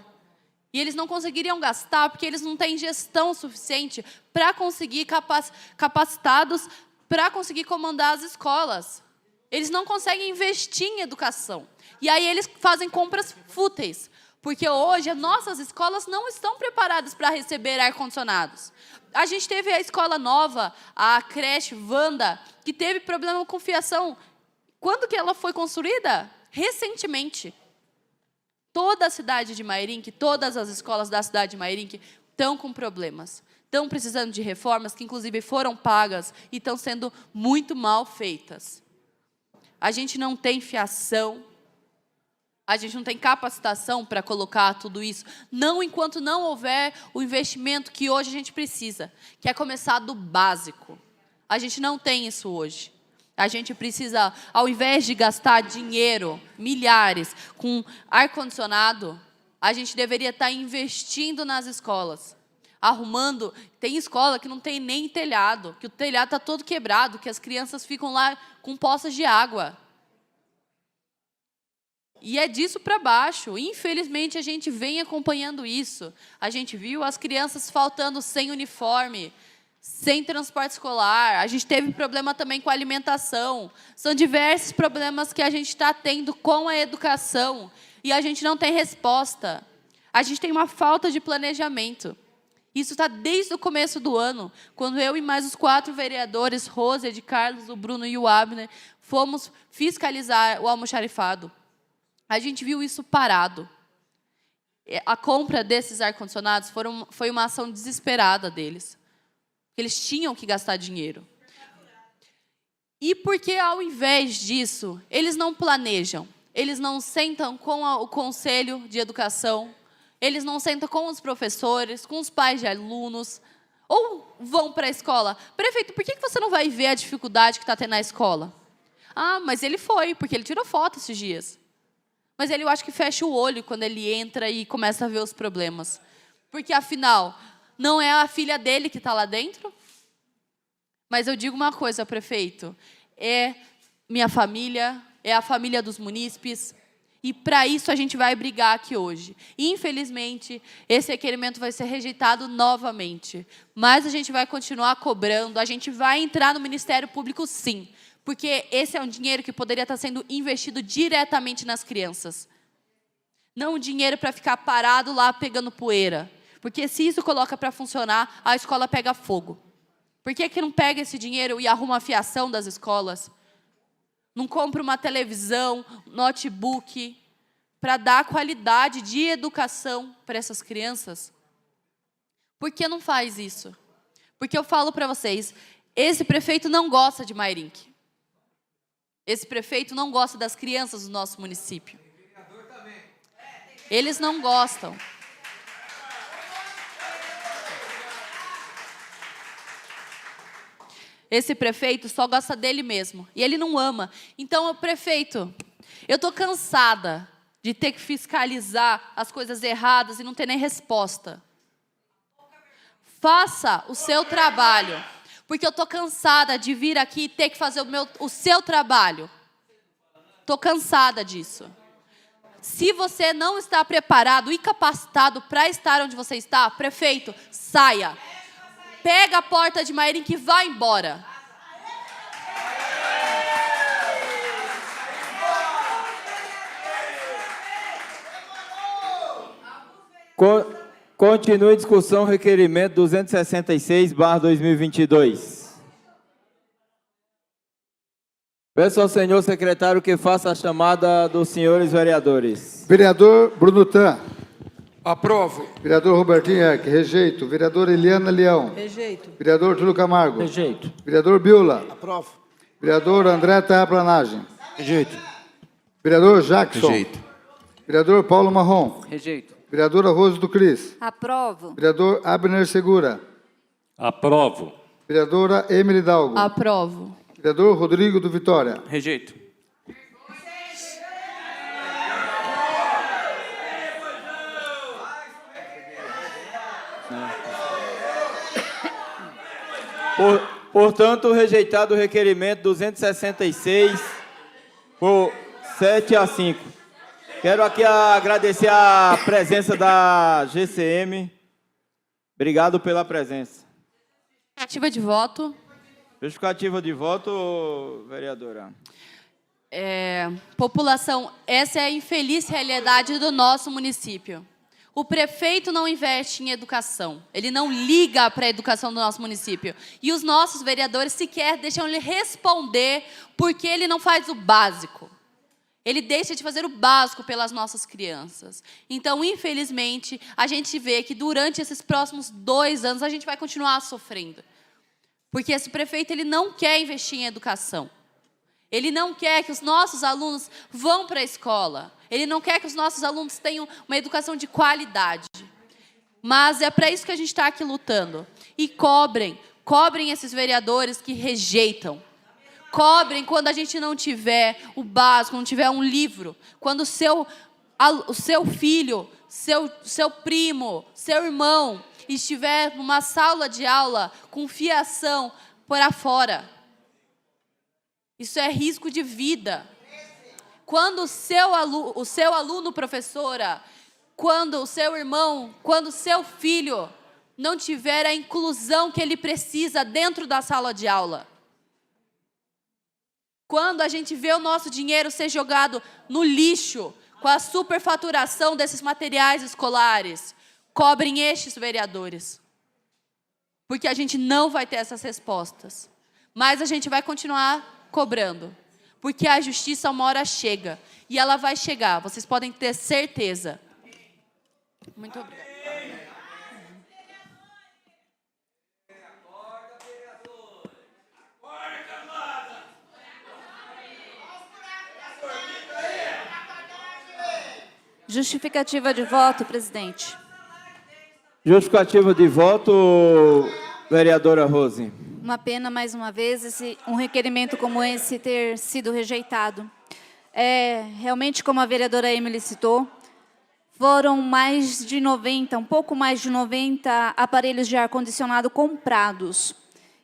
E eles não conseguiriam gastar porque eles não têm gestão suficiente para conseguir capacitados para conseguir comandar as escolas. Eles não conseguem investir em educação. E aí eles fazem compras fúteis. Porque hoje as nossas escolas não estão preparadas para receber ar-condicionados. A gente teve a escola nova, a creche Wanda, que teve problema com fiação. Quando que ela foi construída? Recentemente. Toda a cidade de Mairinque, todas as escolas da cidade de Mairinque estão com problemas. Estão precisando de reformas que, inclusive, foram pagas e estão sendo muito mal feitas. A gente não tem fiação. A gente não tem capacitação para colocar tudo isso, não enquanto não houver o investimento que hoje a gente precisa, que é começar do básico. A gente não tem isso hoje. A gente precisa, ao invés de gastar dinheiro, milhares, com ar-condicionado, a gente deveria estar investindo nas escolas. Arrumando, tem escola que não tem nem telhado, que o telhado está todo quebrado, que as crianças ficam lá com poças de água. E é disso para baixo. Infelizmente, a gente vem acompanhando isso. A gente viu as crianças faltando sem uniforme, sem transporte escolar. A gente teve problema também com a alimentação. São diversos problemas que a gente está tendo com a educação. E a gente não tem resposta. A gente tem uma falta de planejamento. Isso está desde o começo do ano, quando eu e mais os 4 vereadores, Rose, Ed Carlos, o Bruno e o Abner, fomos fiscalizar o almoxarifado. A gente viu isso parado. A compra desses ar-condicionados foi uma ação desesperada deles. Eles tinham que gastar dinheiro. E porque, ao invés disso, eles não planejam, eles não sentam com o Conselho de Educação, eles não sentam com os professores, com os pais de alunos, ou vão para a escola. Prefeito, por que você não vai ver a dificuldade que está tendo na escola? Ah, mas ele foi, porque ele tirou foto esses dias. mas ele, eu acho que fecha o olho quando ele entra e começa a ver os problemas. Porque, afinal, não é a filha dele que está lá dentro? Mas eu digo uma coisa, prefeito, é minha família, é a família dos munícipes, e para isso a gente vai brigar aqui hoje. Infelizmente, esse requerimento vai ser rejeitado novamente, mas a gente vai continuar cobrando, a gente vai entrar no Ministério Público sim, porque esse é um dinheiro que poderia estar sendo investido diretamente nas crianças. Não um dinheiro para ficar parado lá pegando poeira, porque se isso coloca para funcionar, a escola pega fogo. Por que não pega esse dinheiro e arruma a fiação das escolas? Não compra uma televisão, notebook, para dar qualidade de educação para essas crianças? Por que não faz isso? Porque eu falo para vocês, esse prefeito não gosta de Mairinque. Esse prefeito não gosta das crianças do nosso município. Eles não gostam. Esse prefeito só gosta dele mesmo. E ele não ama. Então, prefeito, eu estou cansada de ter que fiscalizar as coisas erradas e não ter nem resposta. Faça o seu trabalho. Porque eu estou cansada de vir aqui e ter que fazer o seu trabalho. Estou cansada disso. Se você não está preparado e capacitado para estar onde você está, prefeito, saia. Pega a porta de Mairinque e vai embora. Continue a discussão, requerimento 266/2022. Peço ao senhor secretário que faça a chamada dos senhores vereadores. Vereador Bruno Tan. Aprovo. Vereador Robertinho Eck, rejeito. Vereadora Eliana Leão. Rejeito. Vereador Túlio Camargo. Rejeito. Vereador Biula. Aprovo. Vereador André Terraplanagem. Rejeito. Vereador Jackson. Rejeito. Vereador Paulo Marrom. Rejeito. Vereadora Rose do Cris. Aprovo. Vereador Abner Segura. Aprovo. Vereadora Emily Dalgo. Aprovo. Vereador Rodrigo do Vitória. Rejeito. Portanto, rejeitado o requerimento 266 por 7-5. Quero aqui agradecer a presença da GCM. Obrigado pela presença. Justificativa de voto. Justificativa de voto, vereadora. População, essa é a infeliz realidade do nosso município. O prefeito não investe em educação. Ele não liga para a educação do nosso município. E os nossos vereadores sequer deixam ele responder porque ele não faz o básico. Ele deixa de fazer o básico pelas nossas crianças. Então, infelizmente, a gente vê que durante esses próximos 2 anos a gente vai continuar sofrendo. Porque esse prefeito ele não quer investir em educação. Ele não quer que os nossos alunos vão para a escola. Ele não quer que os nossos alunos tenham uma educação de qualidade. Mas é para isso que a gente está aqui lutando. E cobrem esses vereadores que rejeitam. Cobrem quando a gente não tiver o básico, não tiver um livro. Quando o seu filho, seu primo, seu irmão estiver numa sala de aula com fiação para fora. Isso é risco de vida. Quando o seu aluno, professora, quando o seu irmão, quando o seu filho não tiver a inclusão que ele precisa dentro da sala de aula. Quando a gente vê o nosso dinheiro ser jogado no lixo, com a superfaturação desses materiais escolares, cobrem estes vereadores. Porque a gente não vai ter essas respostas. Mas a gente vai continuar cobrando. Porque a justiça uma hora chega. E ela vai chegar, vocês podem ter certeza. Muito obrigada. Justificativa de voto, presidente. Justificativa de voto, vereadora Rose. Uma pena, mais uma vez, um requerimento como esse ter sido rejeitado. Realmente, como a vereadora Emily citou, foram mais de 90, um pouco mais de 90 aparelhos de ar-condicionado comprados.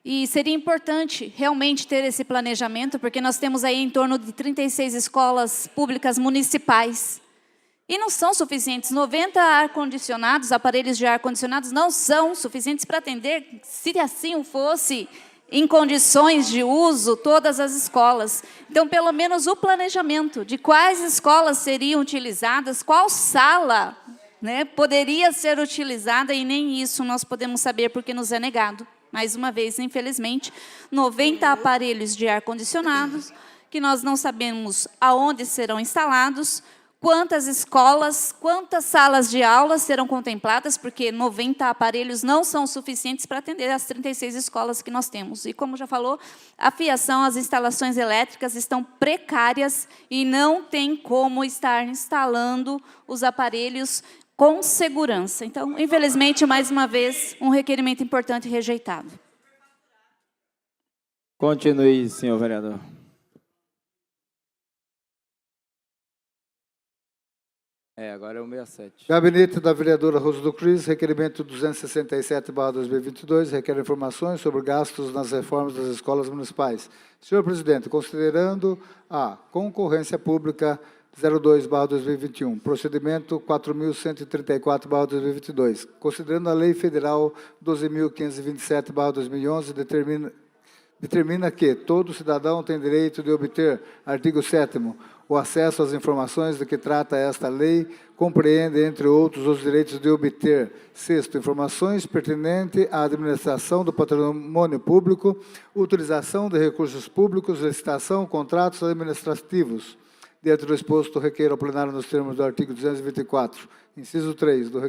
E seria importante realmente ter esse planejamento, porque nós temos aí em torno de 36 escolas públicas municipais. E não são suficientes. 90 ar-condicionados, aparelhos de ar-condicionados, não são suficientes para atender, se assim fosse, em condições de uso, todas as escolas. Então, pelo menos o planejamento de quais escolas seriam utilizadas, qual sala, né, poderia ser utilizada, e nem isso nós podemos saber porque nos é negado. Mais uma vez, infelizmente, 90 aparelhos de ar-condicionados, que nós não sabemos aonde serão instalados, quantas escolas, quantas salas de aula serão contempladas, porque 90 aparelhos não são suficientes para atender as 36 escolas que nós temos. E, como já falou, a fiação, as instalações elétricas estão precárias e não tem como estar instalando os aparelhos com segurança. Então, infelizmente, mais uma vez, um requerimento importante rejeitado. Continue, senhor vereador. Agora é o 67. Gabinete da vereadora Rosa do Cris, requerimento 267/2022, requer informações sobre gastos nas reformas das escolas municipais. Senhor presidente, considerando a concorrência pública 02/2021, procedimento 4.134/2022, considerando a lei federal 12.527/2011, determina que todo cidadão tem direito de obter, artigo 7º, o acesso às informações de que trata esta lei, compreende, entre outros, os direitos de obter, 6º, informações pertinentes à administração do patrimônio público, utilização de recursos públicos, licitação, contratos administrativos. Dentro do exposto, requer ao plenário, nos termos do artigo 224, inciso 3, do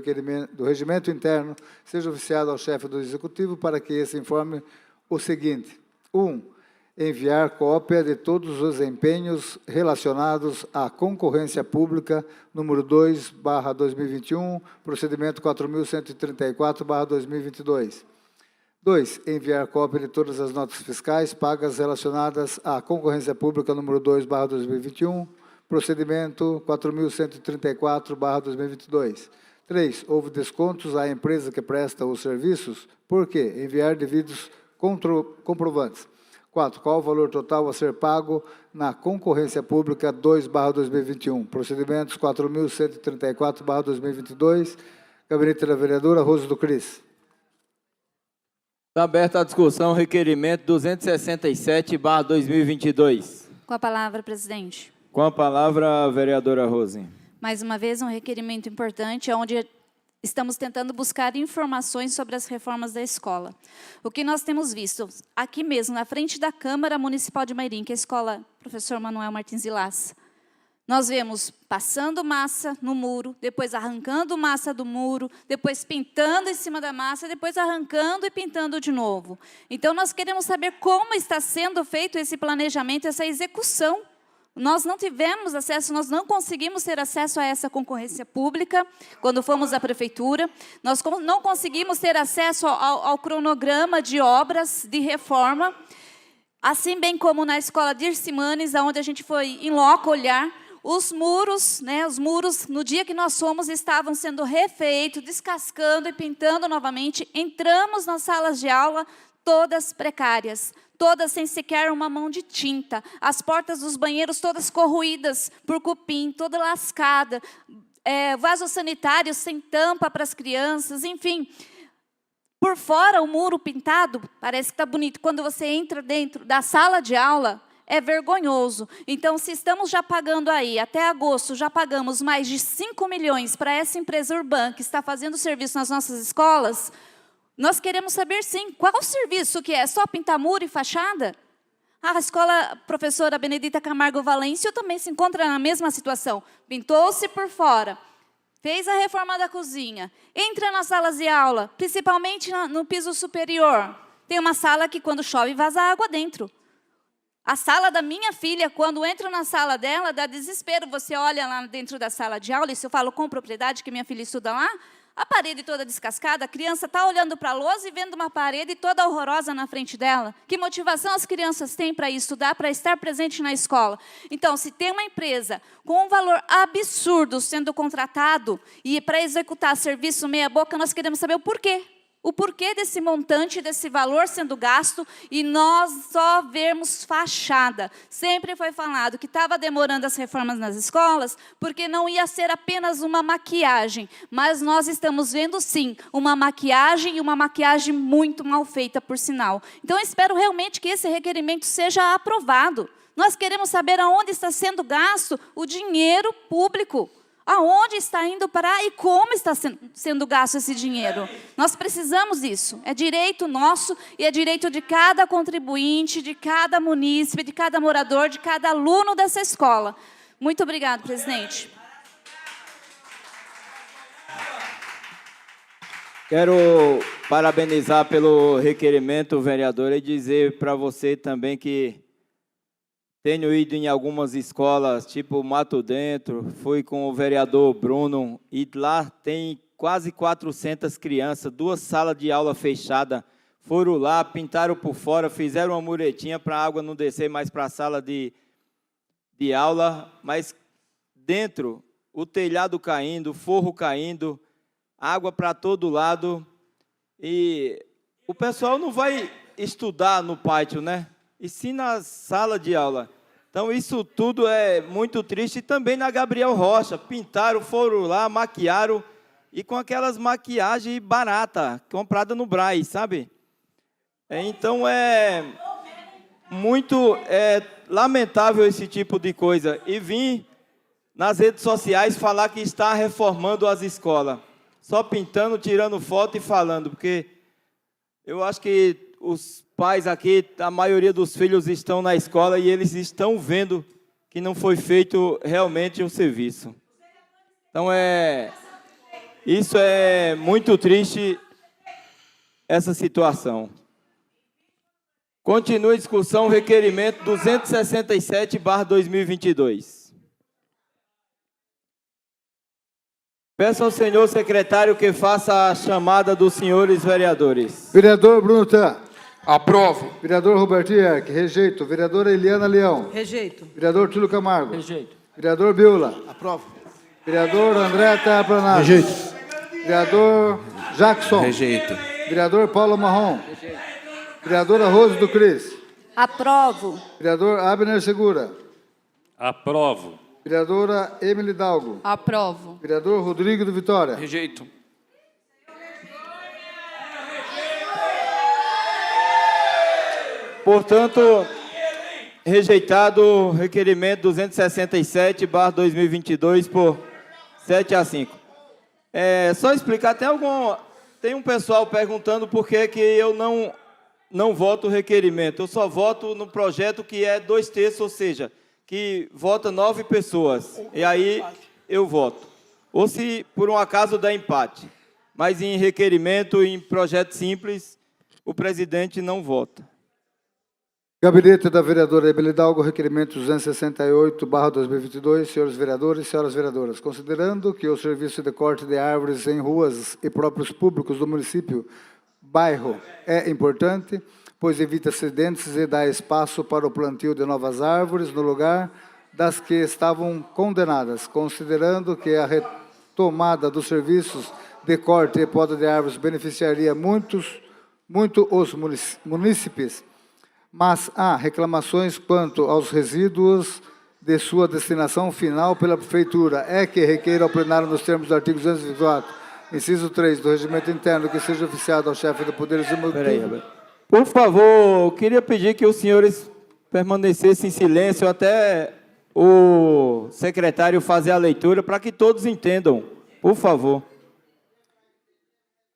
regimento interno, seja oficiado ao chefe do Executivo para que esse informe o seguinte: 1. Enviar cópia de todos os empenhos relacionados à concorrência pública, número 2/2021, procedimento 4.134/2022. 2. Enviar cópia de todas as notas fiscais pagas relacionadas à concorrência pública, número 2/2021, procedimento 4.134/2022. 3. Houve descontos à empresa que presta os serviços, por quê? Enviar devidos comprovantes. 4. Qual o valor total a ser pago na concorrência pública 2/2021? Procedimentos 4.134/2022. Gabinete da vereadora Rosa do Cris. Está aberta a discussão, requerimento 267/2022. Com a palavra, presidente. Com a palavra, a vereadora Rose. Mais uma vez, um requerimento importante, onde estamos tentando buscar informações sobre as reformas da escola. O que nós temos visto, aqui mesmo, na frente da Câmara Municipal de Mairim, que é a escola Professor Manuel Martins Vilas, nós vemos passando massa no muro, depois arrancando massa do muro, depois pintando em cima da massa, depois arrancando e pintando de novo. Então, nós queremos saber como está sendo feito esse planejamento, essa execução. Nós não tivemos acesso, nós não conseguimos ter acesso a essa concorrência pública quando fomos à prefeitura. Nós não conseguimos ter acesso ao cronograma de obras de reforma, assim bem como na escola Dirce Manes, onde a gente foi em loco olhar. Os muros, no dia que nós fomos, estavam sendo refeitos, descascando e pintando novamente. Entramos nas salas de aula, todas precárias, todas sem sequer uma mão de tinta. As portas dos banheiros todas corroídas por cupim, toda lascada. Vaso sanitário sem tampa para as crianças, enfim. Por fora, o muro pintado parece que está bonito. Quando você entra dentro da sala de aula, é vergonhoso. Então, se estamos já pagando aí, até agosto, já pagamos mais de 5 milhões para essa empresa Urban, que está fazendo serviço nas nossas escolas, nós queremos saber, sim, qual o serviço que é? Só pintar muro e fachada? A escola Professora Benedita Camargo Valêncio também se encontra na mesma situação. Pintou-se por fora, fez a reforma da cozinha, entra nas salas de aula, principalmente no piso superior. Tem uma sala que, quando chove, vaza água dentro. A sala da minha filha, quando entro na sala dela, dá desespero. Você olha lá dentro da sala de aula, e se eu falo com propriedade que minha filha estuda lá, A parede toda descascada, a criança está olhando para a lousa e vendo uma parede toda horrorosa na frente dela. Que motivação as crianças têm para estudar, para estar presente na escola? Então, se tem uma empresa com um valor absurdo sendo contratado e para executar serviço meia boca, nós queremos saber o porquê. O porquê desse montante, desse valor sendo gasto, e nós só vermos fachada. Sempre foi falado que estava demorando as reformas nas escolas, porque não ia ser apenas uma maquiagem, mas nós estamos vendo, sim, uma maquiagem, e uma maquiagem muito mal feita, por sinal. Então, eu espero realmente que esse requerimento seja aprovado. Nós queremos saber aonde está sendo gasto o dinheiro público. Aonde está indo parar e como está sendo gasto esse dinheiro. Nós precisamos disso. É direito nosso e é direito de cada contribuinte, de cada munícipe, de cada morador, de cada aluno dessa escola. Muito obrigada, presidente. Quero parabenizar pelo requerimento, vereadora, e dizer para você também que tenho ido em algumas escolas, tipo Mato Dentro, fui com o vereador Bruno, e lá tem quase 400 crianças, 2 salas de aula fechadas. Foram lá, pintaram por fora, fizeram uma muretinha para a água não descer mais para a sala de aula, mas dentro, o telhado caindo, o forro caindo, água para todo lado, e o pessoal não vai estudar no pátio, né? E sim na sala de aula. Então, isso tudo é muito triste. E também na Gabriel Rocha, pintaram, foram lá, maquiaram, e com aquelas maquiagens baratas, compradas no Brás, sabe? Então, é muito lamentável esse tipo de coisa. E vim nas redes sociais falar que está reformando as escolas. Só pintando, tirando foto e falando, porque eu acho que os pais aqui, a maioria dos filhos estão na escola e eles estão vendo que não foi feito realmente o serviço. Então, isso é muito triste, essa situação. Continua a discussão, requerimento 267/2022. Peço ao senhor secretário que faça a chamada dos senhores vereadores. Vereador Bruno Tan. Aprovo. Vereador Roberto Ierck, rejeito. Vereadora Eliana Leão. Rejeito. Vereador Túlio Camargo. Rejeito. Vereador Biula. Aprovo. Vereador André Terraplanado. Rejeito. Vereador Jackson. Rejeito. Vereador Paulo Marrom. Vereadora Rose do Cris. Aprovo. Vereador Abner Segura. Aprovo. Vereadora Emily Dalgo. Aprovo. Vereador Rodrigo do Vitória. Rejeito. Portanto, rejeitado o requerimento 267/2022 por 7-5. Só explicar, tem um pessoal perguntando por que eu não voto o requerimento. Eu só voto no projeto que é 2/3, ou seja, que vota 9 pessoas, e aí eu voto. Ou se por um acaso dá empate. Mas em requerimento, em projeto simples, o presidente não vota. Gabinete da vereadora Emily Dalgo, requerimento 268/2022. Senhores vereadores e senhoras vereadoras, considerando que o serviço de corte de árvores em ruas e próprios públicos do município, bairro, é importante, pois evita acidentes e dá espaço para o plantio de novas árvores no lugar das que estavam condenadas, considerando que a retomada dos serviços de corte e poda de árvores beneficiaria muito os munícipes, mas há reclamações quanto aos resíduos de sua destinação final pela Prefeitura. É que requeira ao plenário, nos termos do artigo 224, inciso 3 do Regimento Interno, que seja oficiado ao chefe do Poder Executivo. Por favor, eu queria pedir que os senhores permanecessem em silêncio até o secretário fazer a leitura, para que todos entendam. Por favor.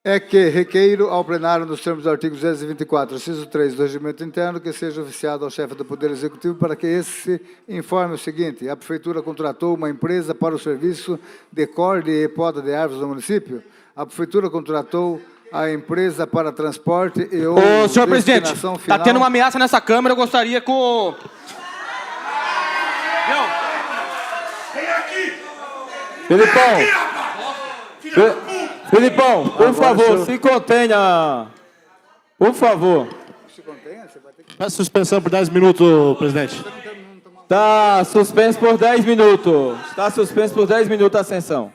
É que requeiro ao plenário, nos termos do artigo 224, inciso 3 do Regimento Interno, que seja oficiado ao chefe do Poder Executivo para que esse informe o seguinte: a Prefeitura contratou uma empresa para o serviço de corte e poda de árvores no município. A Prefeitura contratou a empresa para transporte e ou Ô, senhor presidente, destinação está final. tendo uma ameaça nessa Câmara, eu gostaria que o... Filipão, Filipão, por Agora, favor, senhor- se contenha. Por favor. Peço suspensão por 10 minutos, presidente. Está suspenso por 10 minutos. Está suspenso por 10 minutos a sessão.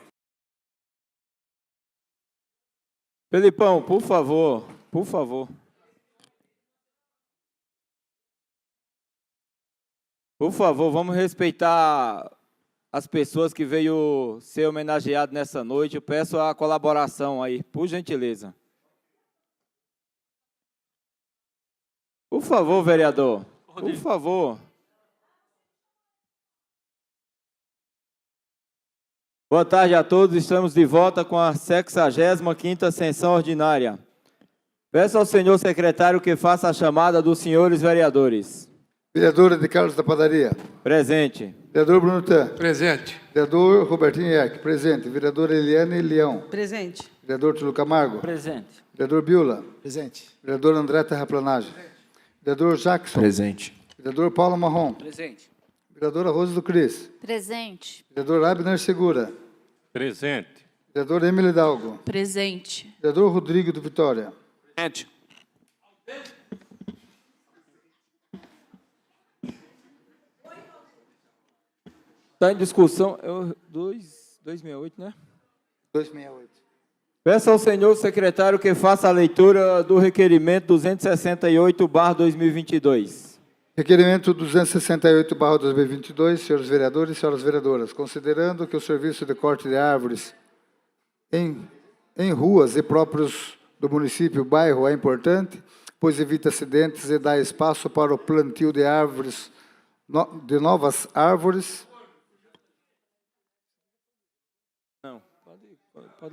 Felipão, por favor. Por favor. Por favor, vamos respeitar as pessoas que veio ser homenageado nessa noite. Eu peço a colaboração aí, por gentileza. Por favor, vereador. Por favor. Boa tarde a todos. Estamos de volta com a 65ª sessão ordinária. Peço ao senhor secretário que faça a chamada dos senhores vereadores. Vereadora de Carlos da Padaria. Presente. Vereador Bruno Tan. Presente. Vereador Robertinho Eck. Presente. Vereadora Eliane Leão. Presente. Vereador Túlio Camargo. Presente. Vereador Biula. Presente. Vereador André Terraplanagem. Vereador Jackson. Presente. Vereador Paulo Marrom. Presente. Vereadora Rosa do Cris. Presente. Vereador Abner Segura. Presente. Vereador Emily Dalgo. Presente. Vereador Rodrigo do Vitória. Presente. Está em discussão. 268, né? 268. Peço ao senhor secretário que faça a leitura do requerimento 268/2022. Requerimento 268/2022, senhores vereadores e senhoras vereadoras, considerando que o serviço de corte de árvores em ruas e próprios do município, bairro, é importante, pois evita acidentes e dá espaço para o plantio de árvores, de novas árvores,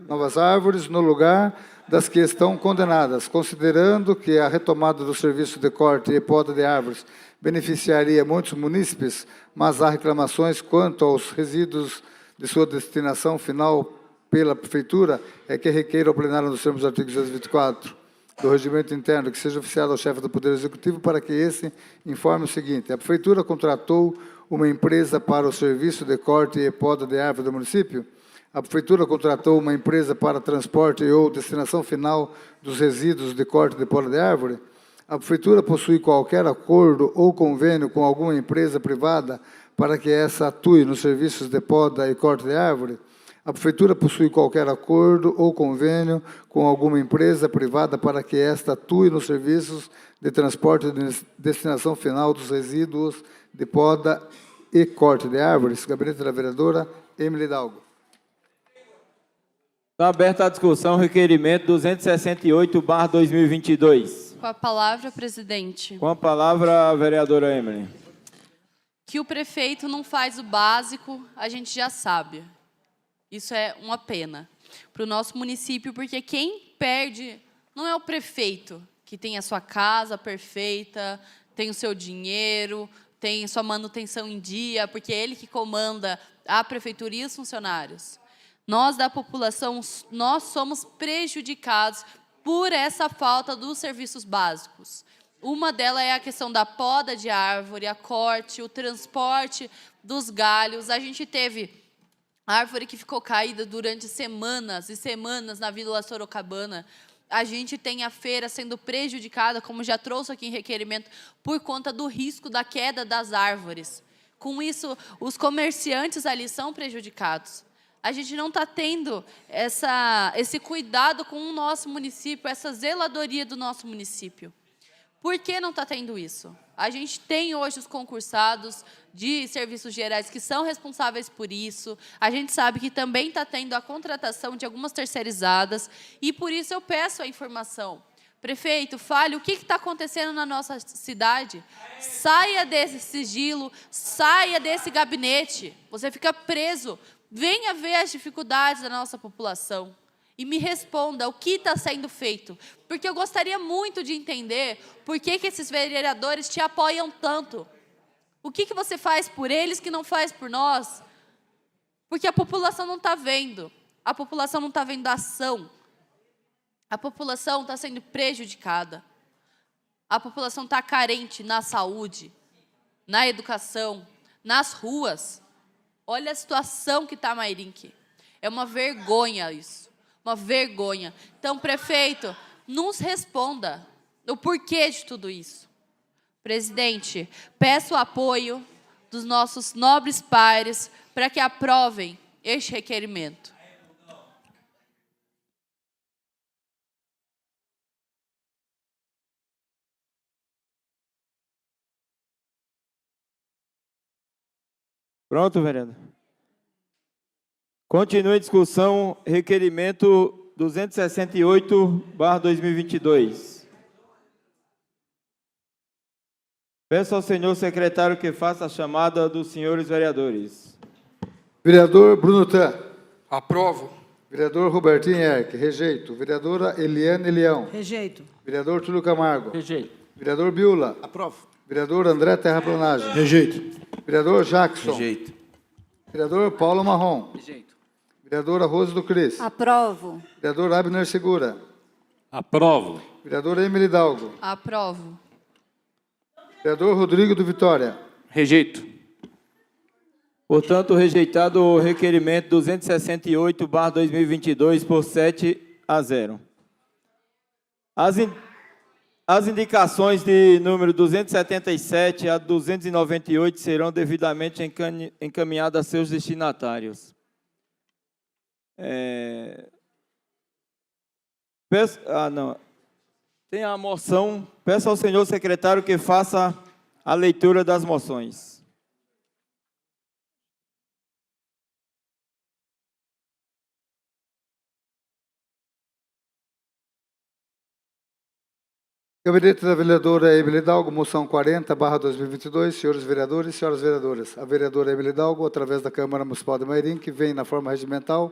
novas árvores no lugar das que estão condenadas, considerando que a retomada do serviço de corte e poda de árvores beneficiaria muitos munícipes, mas há reclamações quanto aos resíduos de sua destinação final pela Prefeitura, é que requeira ao plenário nos termos do artigo 224 do Regimento Interno que seja oficiado ao chefe do Poder Executivo para que esse informe o seguinte: a Prefeitura contratou uma empresa para o serviço de corte e poda de árvore do município. A Prefeitura contratou uma empresa para transporte ou destinação final dos resíduos de corte e poda de árvore. A Prefeitura possui qualquer acordo ou convênio com alguma empresa privada para que essa atue nos serviços de poda e corte de árvore. A Prefeitura possui qualquer acordo ou convênio com alguma empresa privada para que esta atue nos serviços de transporte e destinação final dos resíduos de poda e corte de árvores. Gabinete da vereadora Emily Dalgo. Está aberta a discussão, requerimento 268/2022. Com a palavra, presidente. Com a palavra, a vereadora Emily. Que o prefeito não faz o básico, a gente já sabe. Isso é uma pena para o nosso município, porque quem perde não é o prefeito, que tem a sua casa perfeita, tem o seu dinheiro, tem sua manutenção em dia, porque é ele que comanda a prefeitura e os funcionários. Nós, da população, nós somos prejudicados por essa falta dos serviços básicos. Uma delas é a questão da poda de árvore, a corte, o transporte dos galhos. A gente teve árvore que ficou caída durante semanas e semanas na Vila Sorocabana. A gente tem a feira sendo prejudicada, como já trouxe aqui em requerimento, por conta do risco da queda das árvores. Com isso, os comerciantes ali são prejudicados. A gente não está tendo esse cuidado com o nosso município, essa zeladoria do nosso município. Por que não está tendo isso? A gente tem hoje os concursados de serviços gerais que são responsáveis por isso. A gente sabe que também está tendo a contratação de algumas terceirizadas. E por isso eu peço a informação. Prefeito, fale o que está acontecendo na nossa cidade. Saia desse sigilo, saia desse gabinete. Você fica preso. Venha ver as dificuldades da nossa população e me responda o que está sendo feito. Porque eu gostaria muito de entender por que esses vereadores te apoiam tanto. O que você faz por eles que não faz por nós? Porque a população não está vendo. A população não está vendo a ação. A população está sendo prejudicada. A população está carente na saúde, na educação, nas ruas. Olha a situação que está Mairinque. É uma vergonha isso. uma vergonha. Então, prefeito, nos responda o porquê de tudo isso. Presidente, peço o apoio dos nossos nobres pares para que aprovem este requerimento. Pronto, vereador. Continue a discussão, requerimento 268/2022. Peço ao senhor secretário que faça a chamada dos senhores vereadores. Vereador Bruno Tan. Aprovo. Vereador Robertinho Erck, rejeito. Vereadora Eliane Leão. Rejeito. Vereador Túlio Camargo. Rejeito. Vereador Biula. Aprovo. Vereador André Terraplanagem. Rejeito. Vereador Jackson. Rejeito. Vereador Paulo Marrom. Rejeito. Vereadora Rose do Cris. Aprovo. Vereador Abner Segura. Aprovo. Vereador Emily Hidalgo. Aprovo. Vereador Rodrigo do Vitória. Rejeito. Portanto, rejeitado o requerimento 268/2022 por 7-0. As indicações de número 277 a 298 serão devidamente encaminhadas a seus destinatários. Tem a moção. Peço ao senhor secretário que faça a leitura das moções. Gabinete da vereadora Emily Hidalgo, moção 40/2022, senhores vereadores e senhoras vereadoras. A vereadora Emily Hidalgo, através da Câmara Municipal de Mairim, que vem na forma regimental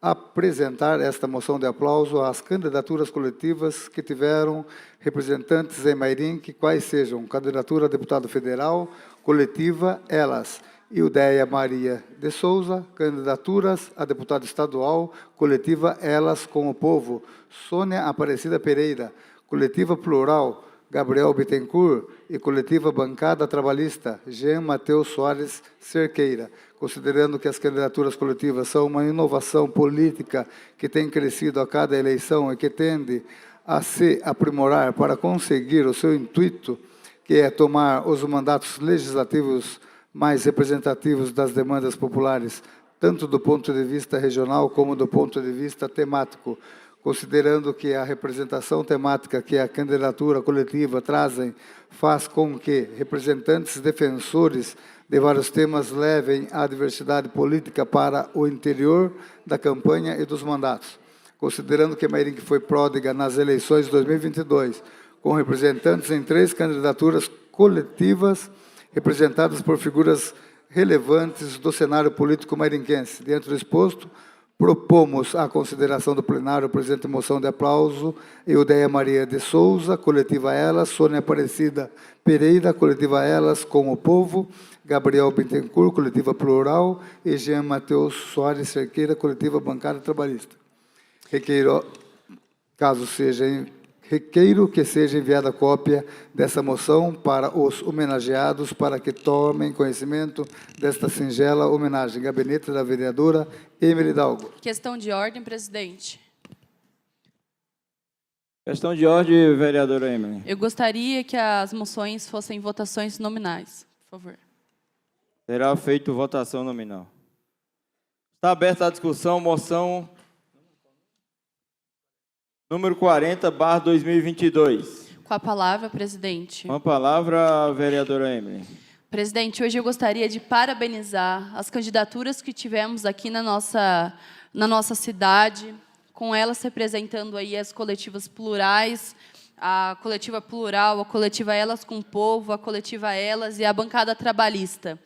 apresentar esta moção de aplauso às candidaturas coletivas que tiveram representantes em Mairim, que quais sejam candidatura a deputado federal, coletiva, elas, Ildeia Maria de Souza, candidaturas a deputado estadual, coletiva, elas com o povo, Sônia Aparecida Pereira, coletiva plural, Gabriel Bittencourt, e coletiva bancada trabalhista, Jean Mateus Soares Cerqueira. Considerando que as candidaturas coletivas são uma inovação política que tem crescido a cada eleição e que tende a se aprimorar para conseguir o seu intuito, que é tomar os mandatos legislativos mais representativos das demandas populares, tanto do ponto de vista regional como do ponto de vista temático, considerando que a representação temática que a candidatura coletiva trazem faz com que representantes defensores de vários temas levem a diversidade política para o interior da campanha e dos mandatos. Considerando que Mairim foi pródiga nas eleições de 2022, com representantes em 3 candidaturas coletivas, representadas por figuras relevantes do cenário político mairinquense. Dentro do exposto, propomos à consideração do plenário a presente moção de aplauso, Ildeia Maria de Souza, coletiva Elas, Sônia Aparecida Pereira, coletiva Elas, com o povo, Gabriel Bittencourt, coletiva plural, e Jean Mateus Soares Cerqueira, coletiva bancária trabalhista. Requeiro que seja enviada cópia dessa moção para os homenageados, para que tomem conhecimento desta singela homenagem. Gabinete da vereadora Emily Hidalgo. Questão de ordem, presidente. Questão de ordem, vereadora Emily. Eu gostaria que as moções fossem votações nominais, por favor. Será feita votação nominal. Está aberta a discussão, moção número 40/2022. Com a palavra, presidente. Com a palavra, a vereadora Emily. Presidente, hoje eu gostaria de parabenizar as candidaturas que tivemos aqui na nossa cidade, com elas representando aí as coletivas plurais, a coletiva plural, a coletiva Elas com o Povo, a coletiva Elas e a bancada trabalhista.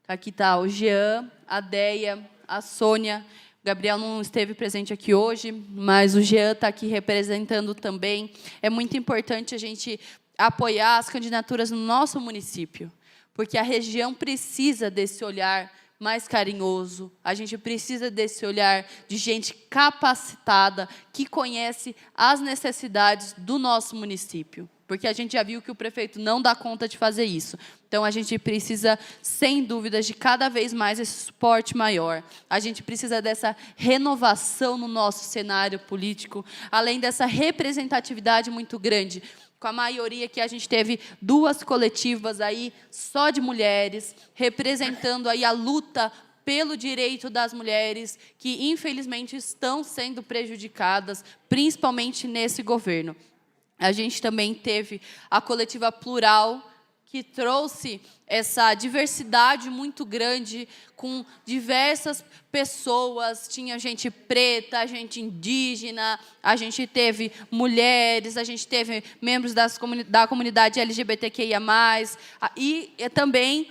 Aqui está o Jean, a Deia, a Sônia. O Gabriel não esteve presente aqui hoje, mas o Jean está aqui representando também. É muito importante a gente apoiar as candidaturas no nosso município, porque a região precisa desse olhar mais carinhoso, a gente precisa desse olhar de gente capacitada, que conhece as necessidades do nosso município. porque a gente já viu que o prefeito não dá conta de fazer isso. Então, a gente precisa, sem dúvidas, de cada vez mais esse suporte maior. A gente precisa dessa renovação no nosso cenário político, além dessa representatividade muito grande, com a maioria que a gente teve 2 coletivas aí, só de mulheres, representando aí a luta pelo direito das mulheres, que, infelizmente, estão sendo prejudicadas, principalmente nesse governo. A gente também teve a coletiva plural, que trouxe essa diversidade muito grande, com diversas pessoas, tinha gente preta, gente indígena, a gente teve mulheres, a gente teve membros da comunidade LGBTQIA+, e também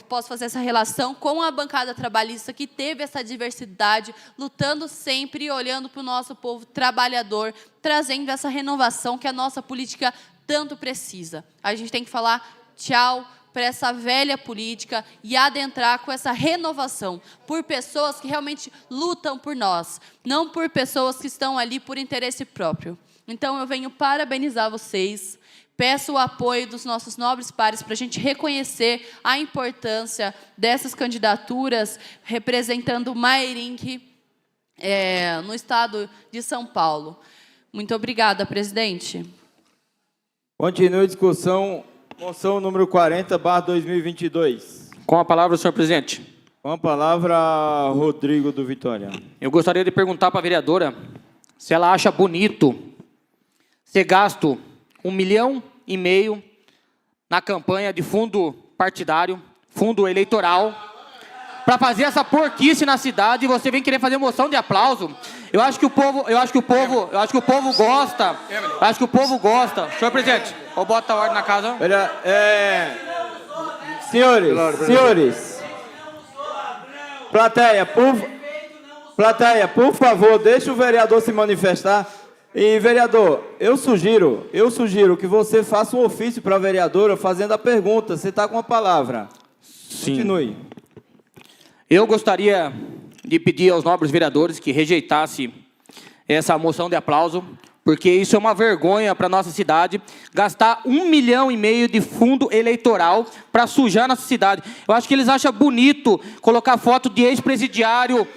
posso fazer essa relação com a bancada trabalhista, que teve essa diversidade, lutando sempre e olhando para o nosso povo trabalhador, trazendo essa renovação que a nossa política tanto precisa. A gente tem que falar tchau para essa velha política e adentrar com essa renovação por pessoas que realmente lutam por nós, não por pessoas que estão ali por interesse próprio. Então, eu venho parabenizar vocês. Peço o apoio dos nossos nobres pares para a gente reconhecer a importância dessas candidaturas representando o Mairinque no estado de São Paulo. Muito obrigada, presidente. Continua a discussão, moção número 40/2022. Com a palavra, senhor presidente. Com a palavra, Rodrigo do Vitória. Eu gostaria de perguntar para a vereadora se ela acha bonito ser gasto 1,5 milhão na campanha de fundo partidário, fundo eleitoral, para fazer essa porquice na cidade, e você vem querer fazer moção de aplauso. Eu acho que o povo gosta. Senhor presidente, ou bota a ordem na casa. Senhores, plateia, por favor, deixa o vereador se manifestar. E, vereador, eu sugiro que você faça um ofício para a vereadora fazendo a pergunta. Você está com a palavra. Sim. Continue. Eu gostaria de pedir aos nobres vereadores que rejeitassem essa moção de aplauso, porque isso é uma vergonha para a nossa cidade, gastar 1,5 milhão de fundo eleitoral para sujar nossa cidade. Eu acho que eles acham bonito colocar foto de ex-presidiário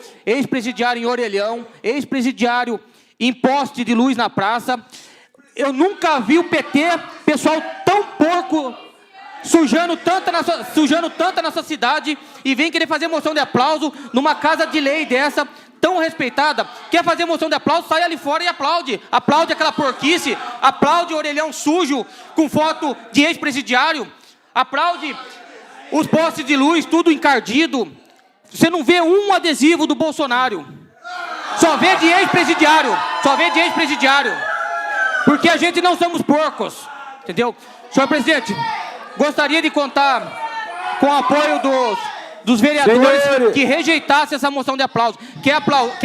em orelhão, ex-presidiário em poste de luz na praça. Eu nunca vi o PT, pessoal tão porco, sujando tanto a nossa cidade, e vem querer fazer moção de aplauso numa casa de lei dessa, tão respeitada. Quer fazer moção de aplauso, sai ali fora e aplaude. Aplaude aquela porquice, aplaude o orelhão sujo com foto de ex-presidiário, aplaude os postes de luz, tudo encardido. Você não vê um adesivo do Bolsonaro. Só vê de ex-presidiário. Porque a gente não somos porcos. Entendeu? Senhor presidente, gostaria de contar com o apoio dos vereadores que rejeitassem essa moção de aplauso. Quer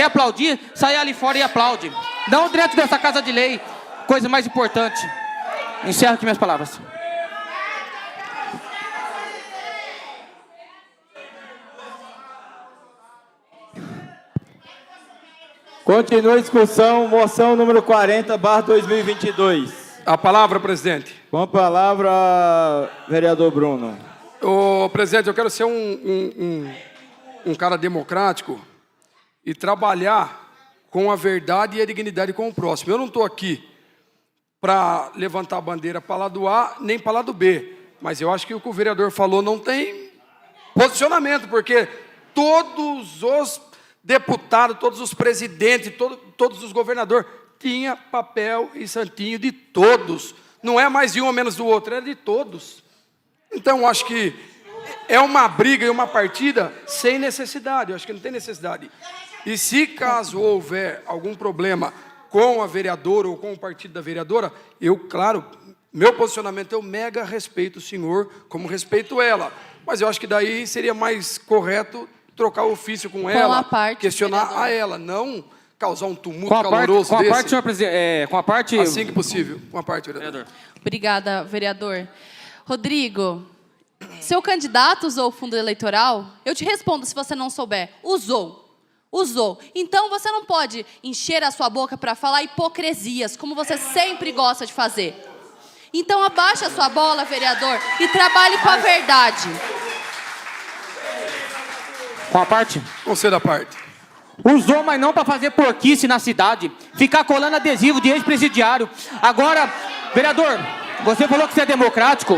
aplaudir? Sai ali fora e aplaude. Não dentro dessa casa de lei. Coisa mais importante. Encerro aqui minhas palavras. Continua a discussão, moção número 40/2022. A palavra, presidente. Com a palavra, vereador Bruno. Ô, presidente, eu quero ser um cara democrático e trabalhar com a verdade e a dignidade com o próximo. Eu não estou aqui para levantar a bandeira para lado A nem para lado B, mas eu acho que o que o vereador falou não tem posicionamento, porque todos os deputados, todos os presidentes, todos os governadores, tinha papel e santinho de todos. Não é mais de um ou menos do outro, é de todos. Então, acho que é uma briga e uma partida sem necessidade. Eu acho que não tem necessidade. E se caso houver algum problema com a vereadora ou com o partido da vereadora, eu, claro, meu posicionamento, eu mega respeito o senhor, como respeito ela. Mas eu acho que daí seria mais correto trocar o ofício com ela, questionar a ela, não causar um tumulto caloroso desse. Com a parte, senhor presidente, com a parte... Assim que possível, com a parte, vereador. Obrigada, vereador. Rodrigo, seu candidato usou o fundo eleitoral? Eu te respondo se você não souber. Usou. Usou. Então, você não pode encher a sua boca para falar hipocrisias, como você sempre gosta de fazer. Então, abaixa a sua bola, vereador, e trabalhe com a verdade. Com a parte? Conceda a parte. Usou, mas não para fazer porquice na cidade. Ficar colando adesivo de ex-presidiário. Agora, vereador, você falou que você é democrático.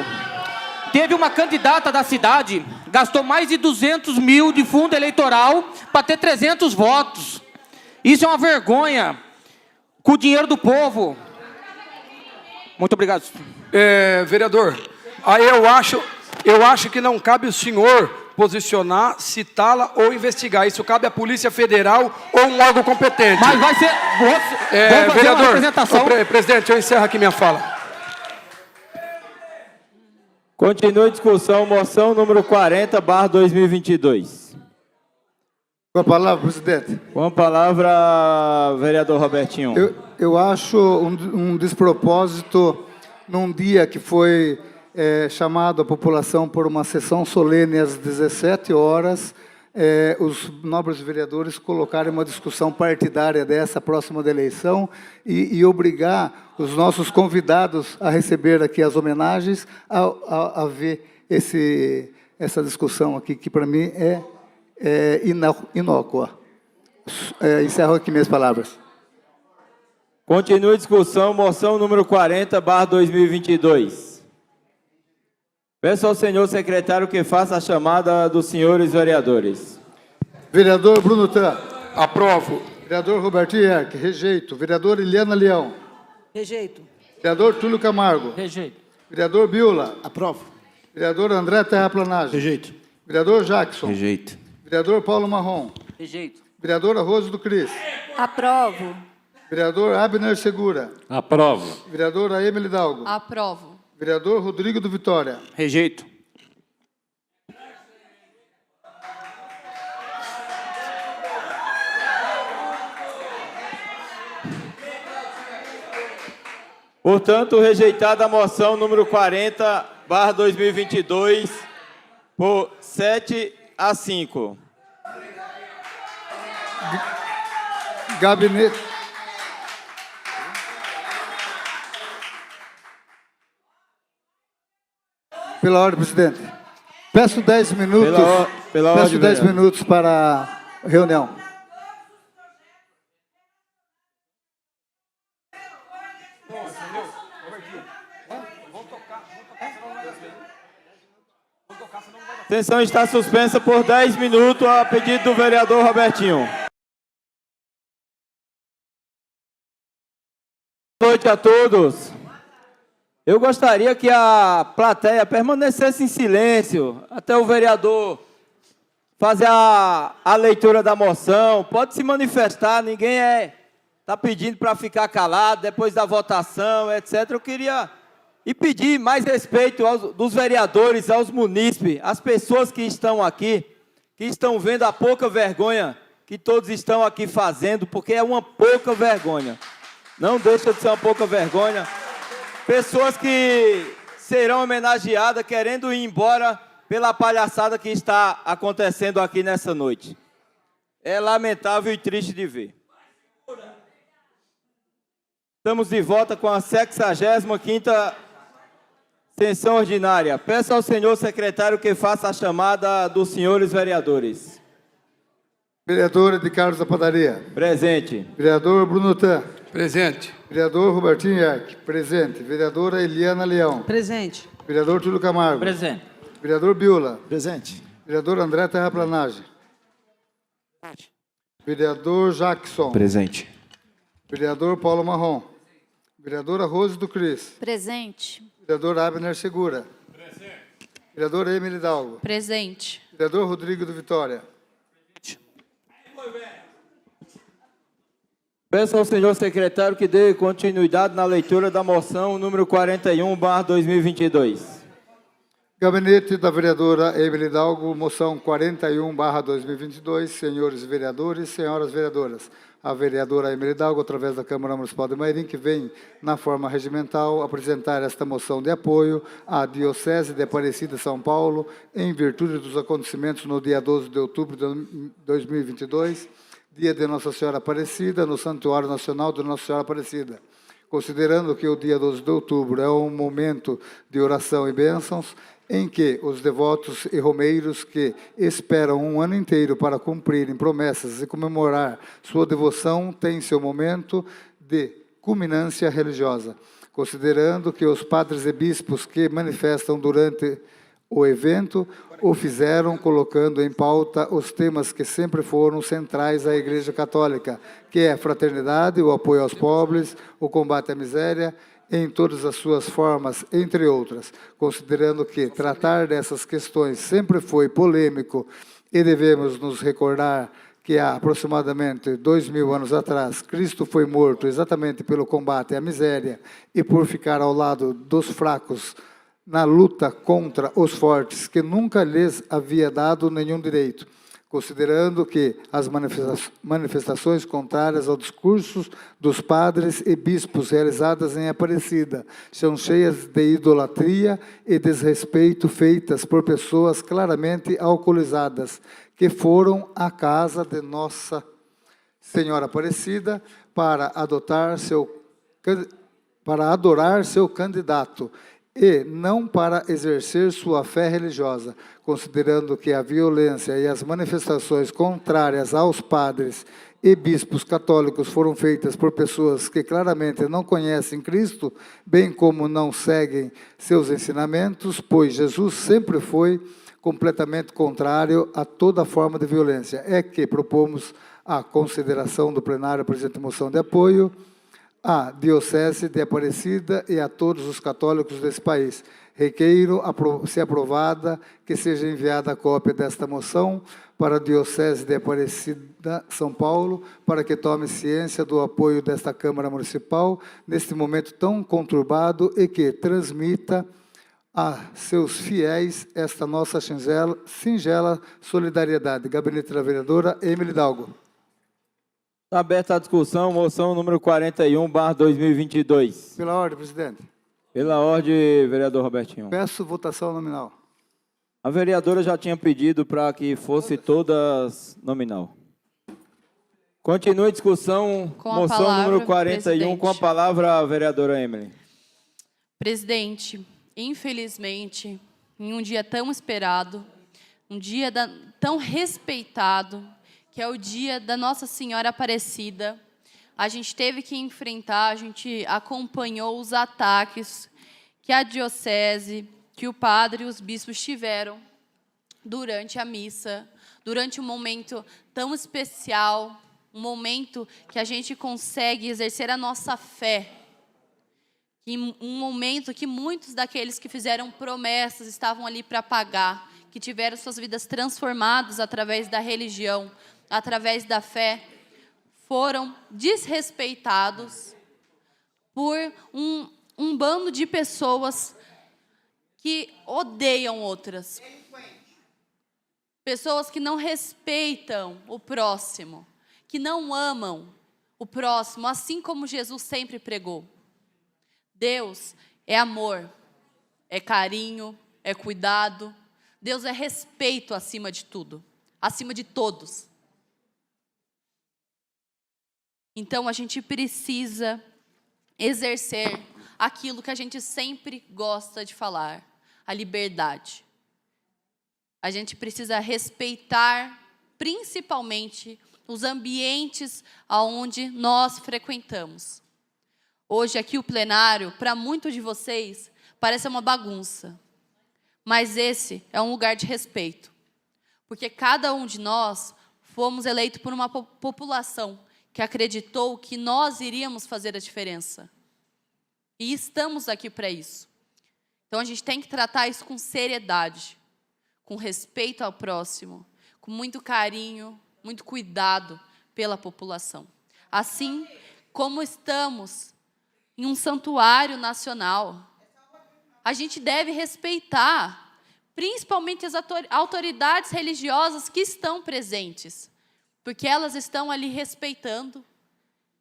Teve uma candidata da cidade, gastou mais de 200 mil de fundo eleitoral para ter 300 votos. Isso é uma vergonha. Com o dinheiro do povo. Muito obrigado. Vereador, aí eu acho que não cabe o senhor posicionar, citá-la ou investigar. Isso cabe à Polícia Federal ou um órgão competente. Mas vai ser... Vamos fazer vereador, uma apresentação. Presidente, eu encerro aqui minha fala. Continua a discussão, moção número 40/2022. Com a palavra, presidente. Com a palavra, vereador Robertinho. Eu acho um despropósito num dia que foi chamado a população por uma sessão solene às 17 horas, os nobres vereadores colocarem uma discussão partidária dessa próxima da eleição e obrigar os nossos convidados a receber aqui as homenagens, a ver essa discussão aqui, que para mim é inócua. Encerro aqui minhas palavras. Continua a discussão, moção número 40/2022. Peço ao senhor secretário que faça a chamada dos senhores vereadores. Vereador Bruno Tan. Aprovo. Vereador Robertinho Erck, rejeito. Vereadora Eliana Leão. Rejeito. Vereador Túlio Camargo. Rejeito. Vereador Biola. Aprovo. Vereador André Terraplanagem. Rejeito. Vereador Jackson. Rejeito. Vereador Paulo Marrom. Rejeito. Vereadora Rose do Cris. Aprovo. Vereador Abner Segura. Aprovo. Vereadora Emily Dalgo. Aprovo. Vereador Rodrigo do Vitória. Rejeito. Portanto, rejeitada a moção número 40/2022 por 7-5. Gabinete. Pela ordem, presidente. Peço 10 minutos. Pela peço ordem, 10 vereador. minutos para a reunião. A sessão está suspensa por 10 minutos a pedido do vereador Robertinho. Boa noite a todos. Eu gostaria que a plateia permanecesse em silêncio até o vereador fazer a leitura da moção. Pode se manifestar, ninguém está pedindo para ficar calado depois da votação, etc. Eu queria pedir mais respeito dos vereadores, aos munícipes, às pessoas que estão aqui, que estão vendo a pouca vergonha que todos estão aqui fazendo, porque é uma pouca vergonha. Não deixa de ser uma pouca vergonha. Pessoas que serão homenageadas querendo ir embora pela palhaçada que está acontecendo aqui nessa noite. É lamentável e triste de ver. Estamos de volta com a 65ª sessão ordinária. Peço ao senhor secretário que faça a chamada dos senhores vereadores. Vereadora de Carlos da Padaria. Presente. Vereador Bruno Tan. Presente. Vereador Robertinho Erck. Presente. Vereadora Eliana Leão. Presente. Vereador Túlio Camargo. Presente. Vereador Biola. Presente. Vereador André Terraplanagem. Vereador Jackson. Presente. Vereador Paulo Marrom. Vereadora Rose do Cris. Presente. Vereador Abner Segura. Presente. Vereador Emily Dalgo. Presente. Vereador Rodrigo do Vitória. Peço ao senhor secretário que dê continuidade na leitura da moção número 41/2022. Gabinete da vereadora Emily Dalgo, moção 41/2022. Senhores vereadores, senhoras vereadoras. A vereadora Emily Dalgo, através da Câmara Municipal de Mairim, que vem, na forma regimental, apresentar esta moção de apoio à Diocese de Aparecida, São Paulo, em virtude dos acontecimentos no dia 12 de outubro de 2022, dia de Nossa Senhora Aparecida, no Santuário Nacional de Nossa Senhora Aparecida. Considerando que o dia 12 de outubro é um momento de oração e bênçãos, em que os devotos e romeiros que esperam um ano inteiro para cumprirem promessas e comemorar sua devoção têm seu momento de culminância religiosa. Considerando que os padres e bispos que manifestam durante o evento o fizeram colocando em pauta os temas que sempre foram centrais à Igreja Católica, que é a fraternidade, o apoio aos pobres, o combate à miséria, em todas as suas formas, entre outras. Considerando que tratar dessas questões sempre foi polêmico e devemos nos recordar que há aproximadamente 2000 anos atrás, Cristo foi morto exatamente pelo combate à miséria e por ficar ao lado dos fracos na luta contra os fortes, que nunca lhes havia dado nenhum direito, considerando que as manifestações contrárias aos discursos dos padres e bispos realizadas em Aparecida são cheias de idolatria e desrespeito feitas por pessoas claramente alcoolizadas, que foram à casa de Nossa Senhora Aparecida para adorar seu candidato, e não para exercer sua fé religiosa, considerando que a violência e as manifestações contrárias aos padres e bispos católicos foram feitas por pessoas que claramente não conhecem Cristo, bem como não seguem seus ensinamentos, pois Jesus sempre foi completamente contrário a toda forma de violência. É que propomos a consideração do plenário a presente moção de apoio à Diocese de Aparecida e a todos os católicos desse país. Requeiro, se aprovada, que seja enviada a cópia desta moção para a Diocese de Aparecida, São Paulo, para que tome ciência do apoio desta Câmara Municipal neste momento tão conturbado e que transmita a seus fiéis esta nossa singela solidariedade. Gabinete da Vereadora Emily Hidalgo. Está aberta a discussão, moção número 41/2022. Pela ordem, presidente. Pela ordem, vereador Robertinho. Peço votação nominal. A vereadora já tinha pedido para que fosse todas nominal. Continue a discussão, Com a moção palavra, número 41, presidente. com a palavra a vereadora Emily. Presidente, infelizmente, em um dia tão esperado, um dia tão respeitado, que é o dia da Nossa Senhora Aparecida, a gente teve que enfrentar, a gente acompanhou os ataques que a diocese, que o padre e os bispos tiveram durante a missa, durante um momento tão especial, um momento que a gente consegue exercer a nossa fé, um momento que muitos daqueles que fizeram promessas estavam ali para pagar, que tiveram suas vidas transformadas através da religião, através da fé, foram desrespeitados por um bando de pessoas que odeiam outras. Pessoas que não respeitam o próximo, que não amam o próximo, assim como Jesus sempre pregou. Deus é amor, é carinho, é cuidado. Deus é respeito acima de tudo, acima de todos. Então, a gente precisa exercer aquilo que a gente sempre gosta de falar, a liberdade. A gente precisa respeitar, principalmente, os ambientes onde nós frequentamos. Hoje, aqui, o plenário, para muitos de vocês, parece uma bagunça. Mas esse é um lugar de respeito. Porque cada um de nós fomos eleitos por uma população que acreditou que nós iríamos fazer a diferença. E estamos aqui para isso. Então, a gente tem que tratar isso com seriedade, com respeito ao próximo, com muito carinho, muito cuidado pela população. Assim como estamos em um santuário nacional, a gente deve respeitar, principalmente as autoridades religiosas que estão presentes, porque elas estão ali respeitando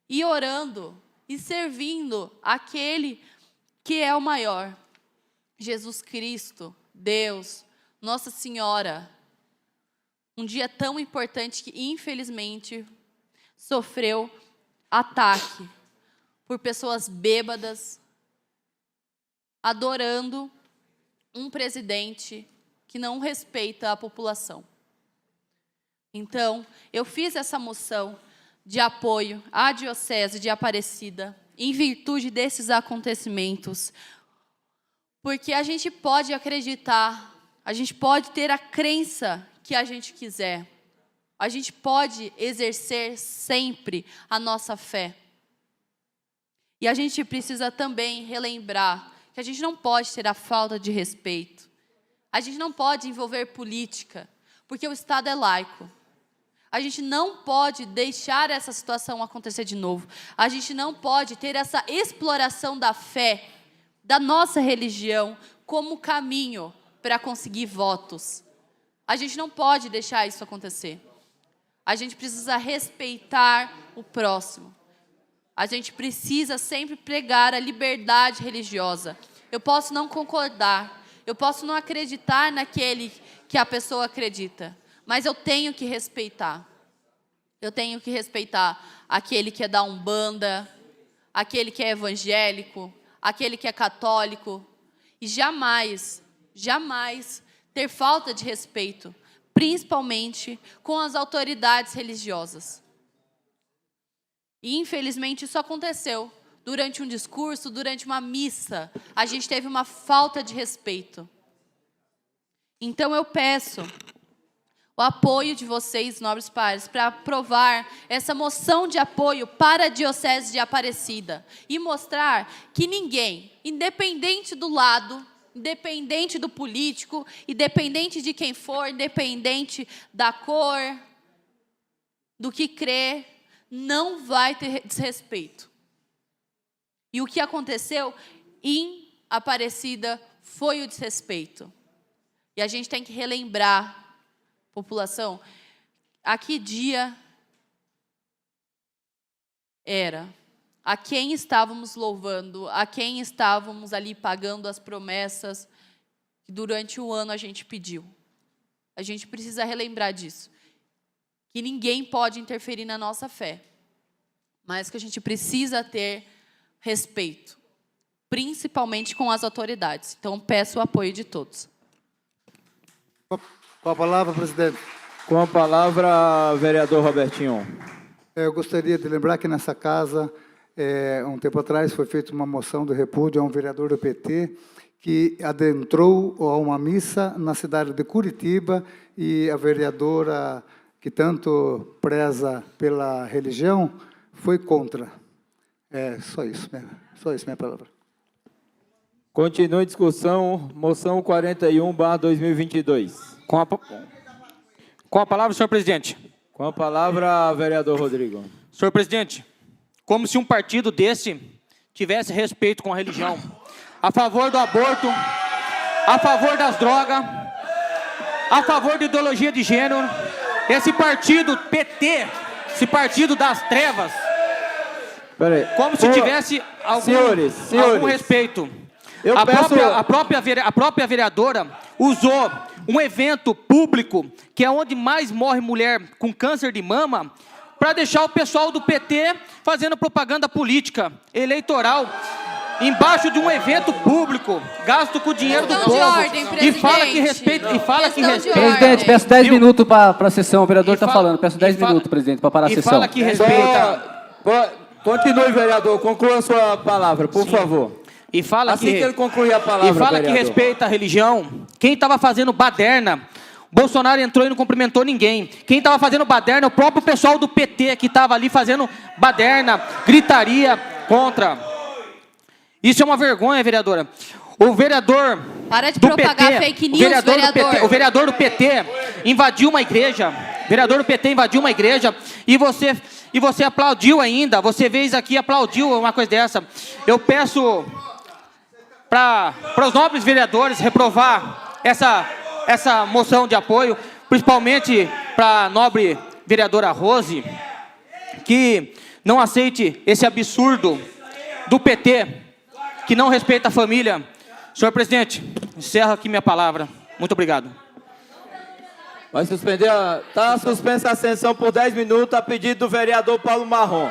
e orando e servindo aquele que é o maior, Jesus Cristo, Deus, Nossa Senhora. Um dia tão importante que, infelizmente, sofreu ataque por pessoas bêbadas, adorando um presidente que não respeita a população. Então, eu fiz essa moção de apoio à Diocese de Aparecida, em virtude desses acontecimentos, porque a gente pode acreditar, a gente pode ter a crença que a gente quiser, a gente pode exercer sempre a nossa fé. E a gente precisa também relembrar que a gente não pode ter a falta de respeito, a gente não pode envolver política, porque o Estado é laico. A gente não pode deixar essa situação acontecer de novo. A gente não pode ter essa exploração da fé, da nossa religião, como caminho para conseguir votos. A gente não pode deixar isso acontecer. A gente precisa respeitar o próximo. A gente precisa sempre pregar a liberdade religiosa. Eu posso não concordar, eu posso não acreditar naquele que a pessoa acredita, mas eu tenho que respeitar. Eu tenho que respeitar aquele que é da Umbanda, aquele que é evangélico, aquele que é católico. E jamais, jamais ter falta de respeito, principalmente com as autoridades religiosas. E, infelizmente, isso aconteceu. Durante um discurso, durante uma missa, a gente teve uma falta de respeito. Então, eu peço o apoio de vocês, nobres pares, para aprovar essa moção de apoio para a Diocese de Aparecida e mostrar que ninguém, independente do lado, independente do político, independente de quem for, independente da cor, do que crê, não vai ter desrespeito. E o que aconteceu em Aparecida foi o desrespeito. E a gente tem que relembrar, população, a que dia era, a quem estávamos louvando, a quem estávamos ali pagando as promessas que durante o ano a gente pediu. A gente precisa relembrar disso. Que ninguém pode interferir na nossa fé, mas que a gente precisa ter respeito, principalmente com as autoridades. Então, peço o apoio de todos. Com a palavra, presidente. Com a palavra, vereador Robertinho. Eu gostaria de lembrar que nessa casa, um tempo atrás, foi feita uma moção de repúdio a um vereador do PT que adentrou a uma missa na cidade de Curitiba e a vereadora, que tanto preza pela religião, foi contra. Só isso, minha palavra. Continua a discussão, moção 41/2022. Com a palavra, senhor presidente. Com a palavra, vereador Rodrigo. Senhor presidente, como se um partido desse tivesse respeito com a religião, a favor do aborto, a favor das drogas, a favor da ideologia de gênero, esse partido PT, esse partido das trevas, como se tivesse algum respeito. A própria vereadora usou um evento público, que é onde mais morre mulher com câncer de mama, para deixar o pessoal do PT fazendo propaganda política, eleitoral, embaixo de um evento público, gasto com o dinheiro do povo, e fala que respeita, Presidente, peço 10 minutos para a sessão, o vereador está falando, peço 10 minutos, presidente, para parar a sessão. E fala que respeita... Continue, vereador, conclua a sua palavra, por favor. E fala assim que ele concluir a palavra, e fala vereador, que respeita a religião. Quem estava fazendo baderna, Bolsonaro entrou e não cumprimentou ninguém. Quem estava fazendo baderna, o próprio pessoal do PT que estava ali fazendo baderna, gritaria contra. Isso é uma vergonha, vereadora. O vereador Para de do propagar PT, fake news, vereador. O vereador do PT invadiu uma igreja. O vereador do PT invadiu uma igreja e você aplaudiu ainda. Você veio aqui e aplaudiu uma coisa dessa. Eu peço para os nobres vereadores reprovar essa moção de apoio, principalmente para a nobre vereadora Rose, que não aceite esse absurdo do PT, que não respeita a família. Senhor presidente, encerro aqui minha palavra. Muito obrigado. Vai suspender a... Está suspensa a sessão por 10 minutos a pedido do vereador Paulo Marrom.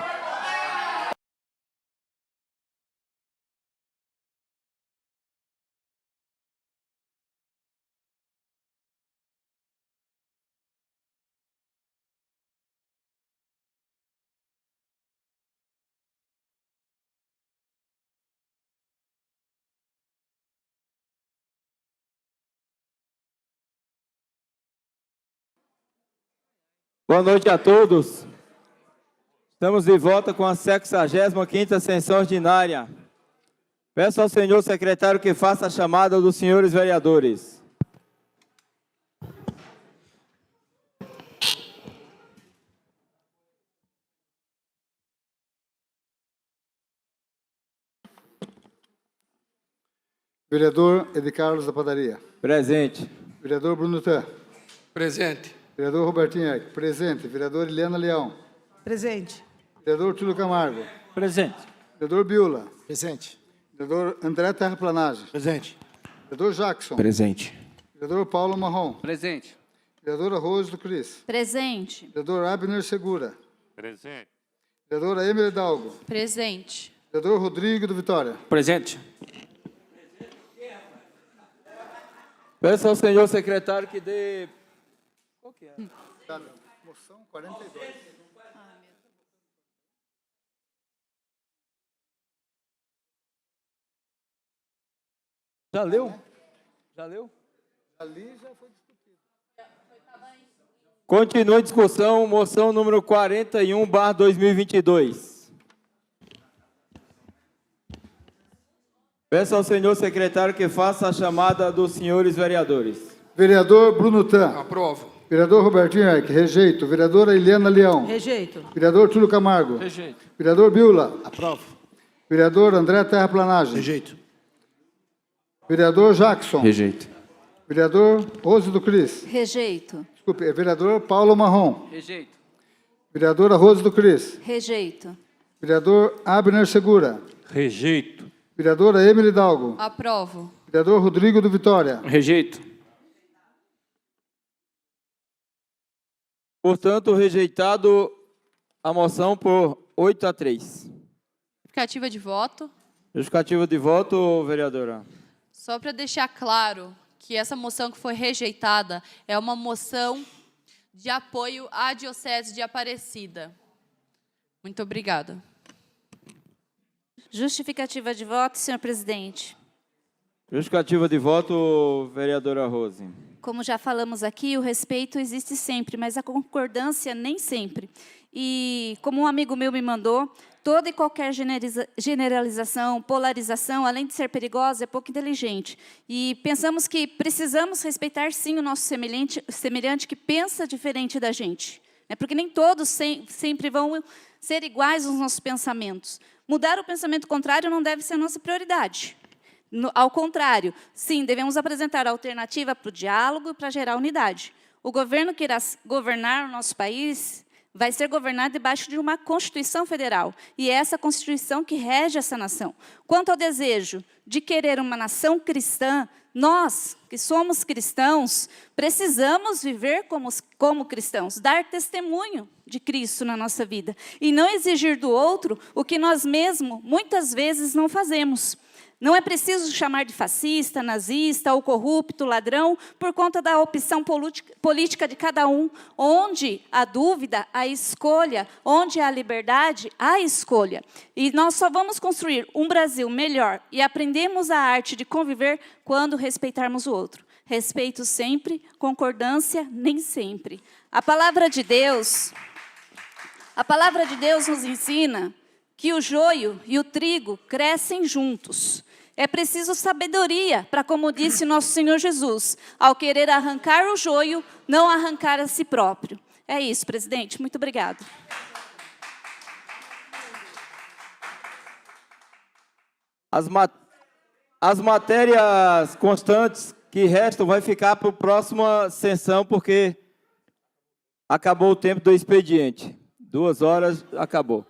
Boa noite a todos. Estamos de volta com a 65ª sessão ordinária. Peço ao senhor secretário que faça a chamada dos senhores vereadores. Vereador Edi Carlos da Padaria. Presente. Vereador Bruno Tan. Presente. Vereador Robertinho Eck. Presente. Vereador Eliana Leão. Presente. Vereador Túlio Camargo. Presente. Vereador Biula. Presente. Vereador André Terraplanagem. Presente. Vereador Jackson. Presente. Vereador Paulo Marrom. Presente. Vereadora Rose do Cris. Presente. Vereador Abner Segura. Presente. Vereadora Emily Dalgo. Presente. Vereador Rodrigo do Vitória. Presente. Peço ao senhor secretário que dê... Qual que é? Moção 42. Já leu? Já leu? Ali já foi discutido. Continua a discussão, moção número 41/2022. Peço ao senhor secretário que faça a chamada dos senhores vereadores. Vereador Bruno Tan. Aprovo. Vereador Robertinho Eck. Rejeito. Vereadora Eliana Leão. Rejeito. Vereador Túlio Camargo. Rejeito. Vereador Biula. Aprovo. Vereador André Terraplanagem. Rejeito. Vereador Jackson. Rejeito. Vereador Rose do Cris. Rejeito. Desculpe, vereador Paulo Marrom. Rejeito. Vereadora Rose do Cris. Rejeito. Vereador Abner Segura. Rejeito. Vereadora Emily Dalgo. Aprovo. Vereador Rodrigo do Vitória. Rejeito. Portanto, rejeitado a moção por 8-3. Justificativa de voto. Justificativa de voto, vereadora. Só para deixar claro que essa moção que foi rejeitada é uma moção de apoio à Diocese de Aparecida. Muito obrigada. Justificativa de voto, senhor presidente. Justificativa de voto, vereadora Rose. Como já falamos aqui, o respeito existe sempre, mas a concordância nem sempre. E, como um amigo meu me mandou, toda e qualquer generalização, polarização, além de ser perigosa, é pouco inteligente. E pensamos que precisamos respeitar, sim, o nosso semelhante que pensa diferente da gente. Porque nem todos sempre vão ser iguais aos nossos pensamentos. Mudar o pensamento contrário não deve ser a nossa prioridade. Ao contrário, sim, devemos apresentar alternativa para o diálogo e para gerar unidade. O governo que irá governar o nosso país vai ser governado debaixo de uma Constituição Federal. E é essa Constituição que rege essa nação. Quanto ao desejo de querer uma nação cristã, nós, que somos cristãos, precisamos viver como cristãos, dar testemunho de Cristo na nossa vida. E não exigir do outro o que nós mesmos, muitas vezes, não fazemos. Não é preciso chamar de fascista, nazista ou corrupto, ladrão, por conta da opção política de cada um. Onde há dúvida, há escolha. Onde há liberdade, há escolha. E nós só vamos construir um Brasil melhor e aprendemos a arte de conviver quando respeitarmos o outro. Respeito sempre, concordância nem sempre. A palavra de Deus nos ensina que o joio e o trigo crescem juntos. É preciso sabedoria para, como disse nosso Senhor Jesus, ao querer arrancar o joio, não arrancar a si próprio. É isso, presidente. Muito obrigada. As matérias constantes que restam vai ficar para a próxima sessão, porque acabou o tempo do expediente. 2 horas, acabou.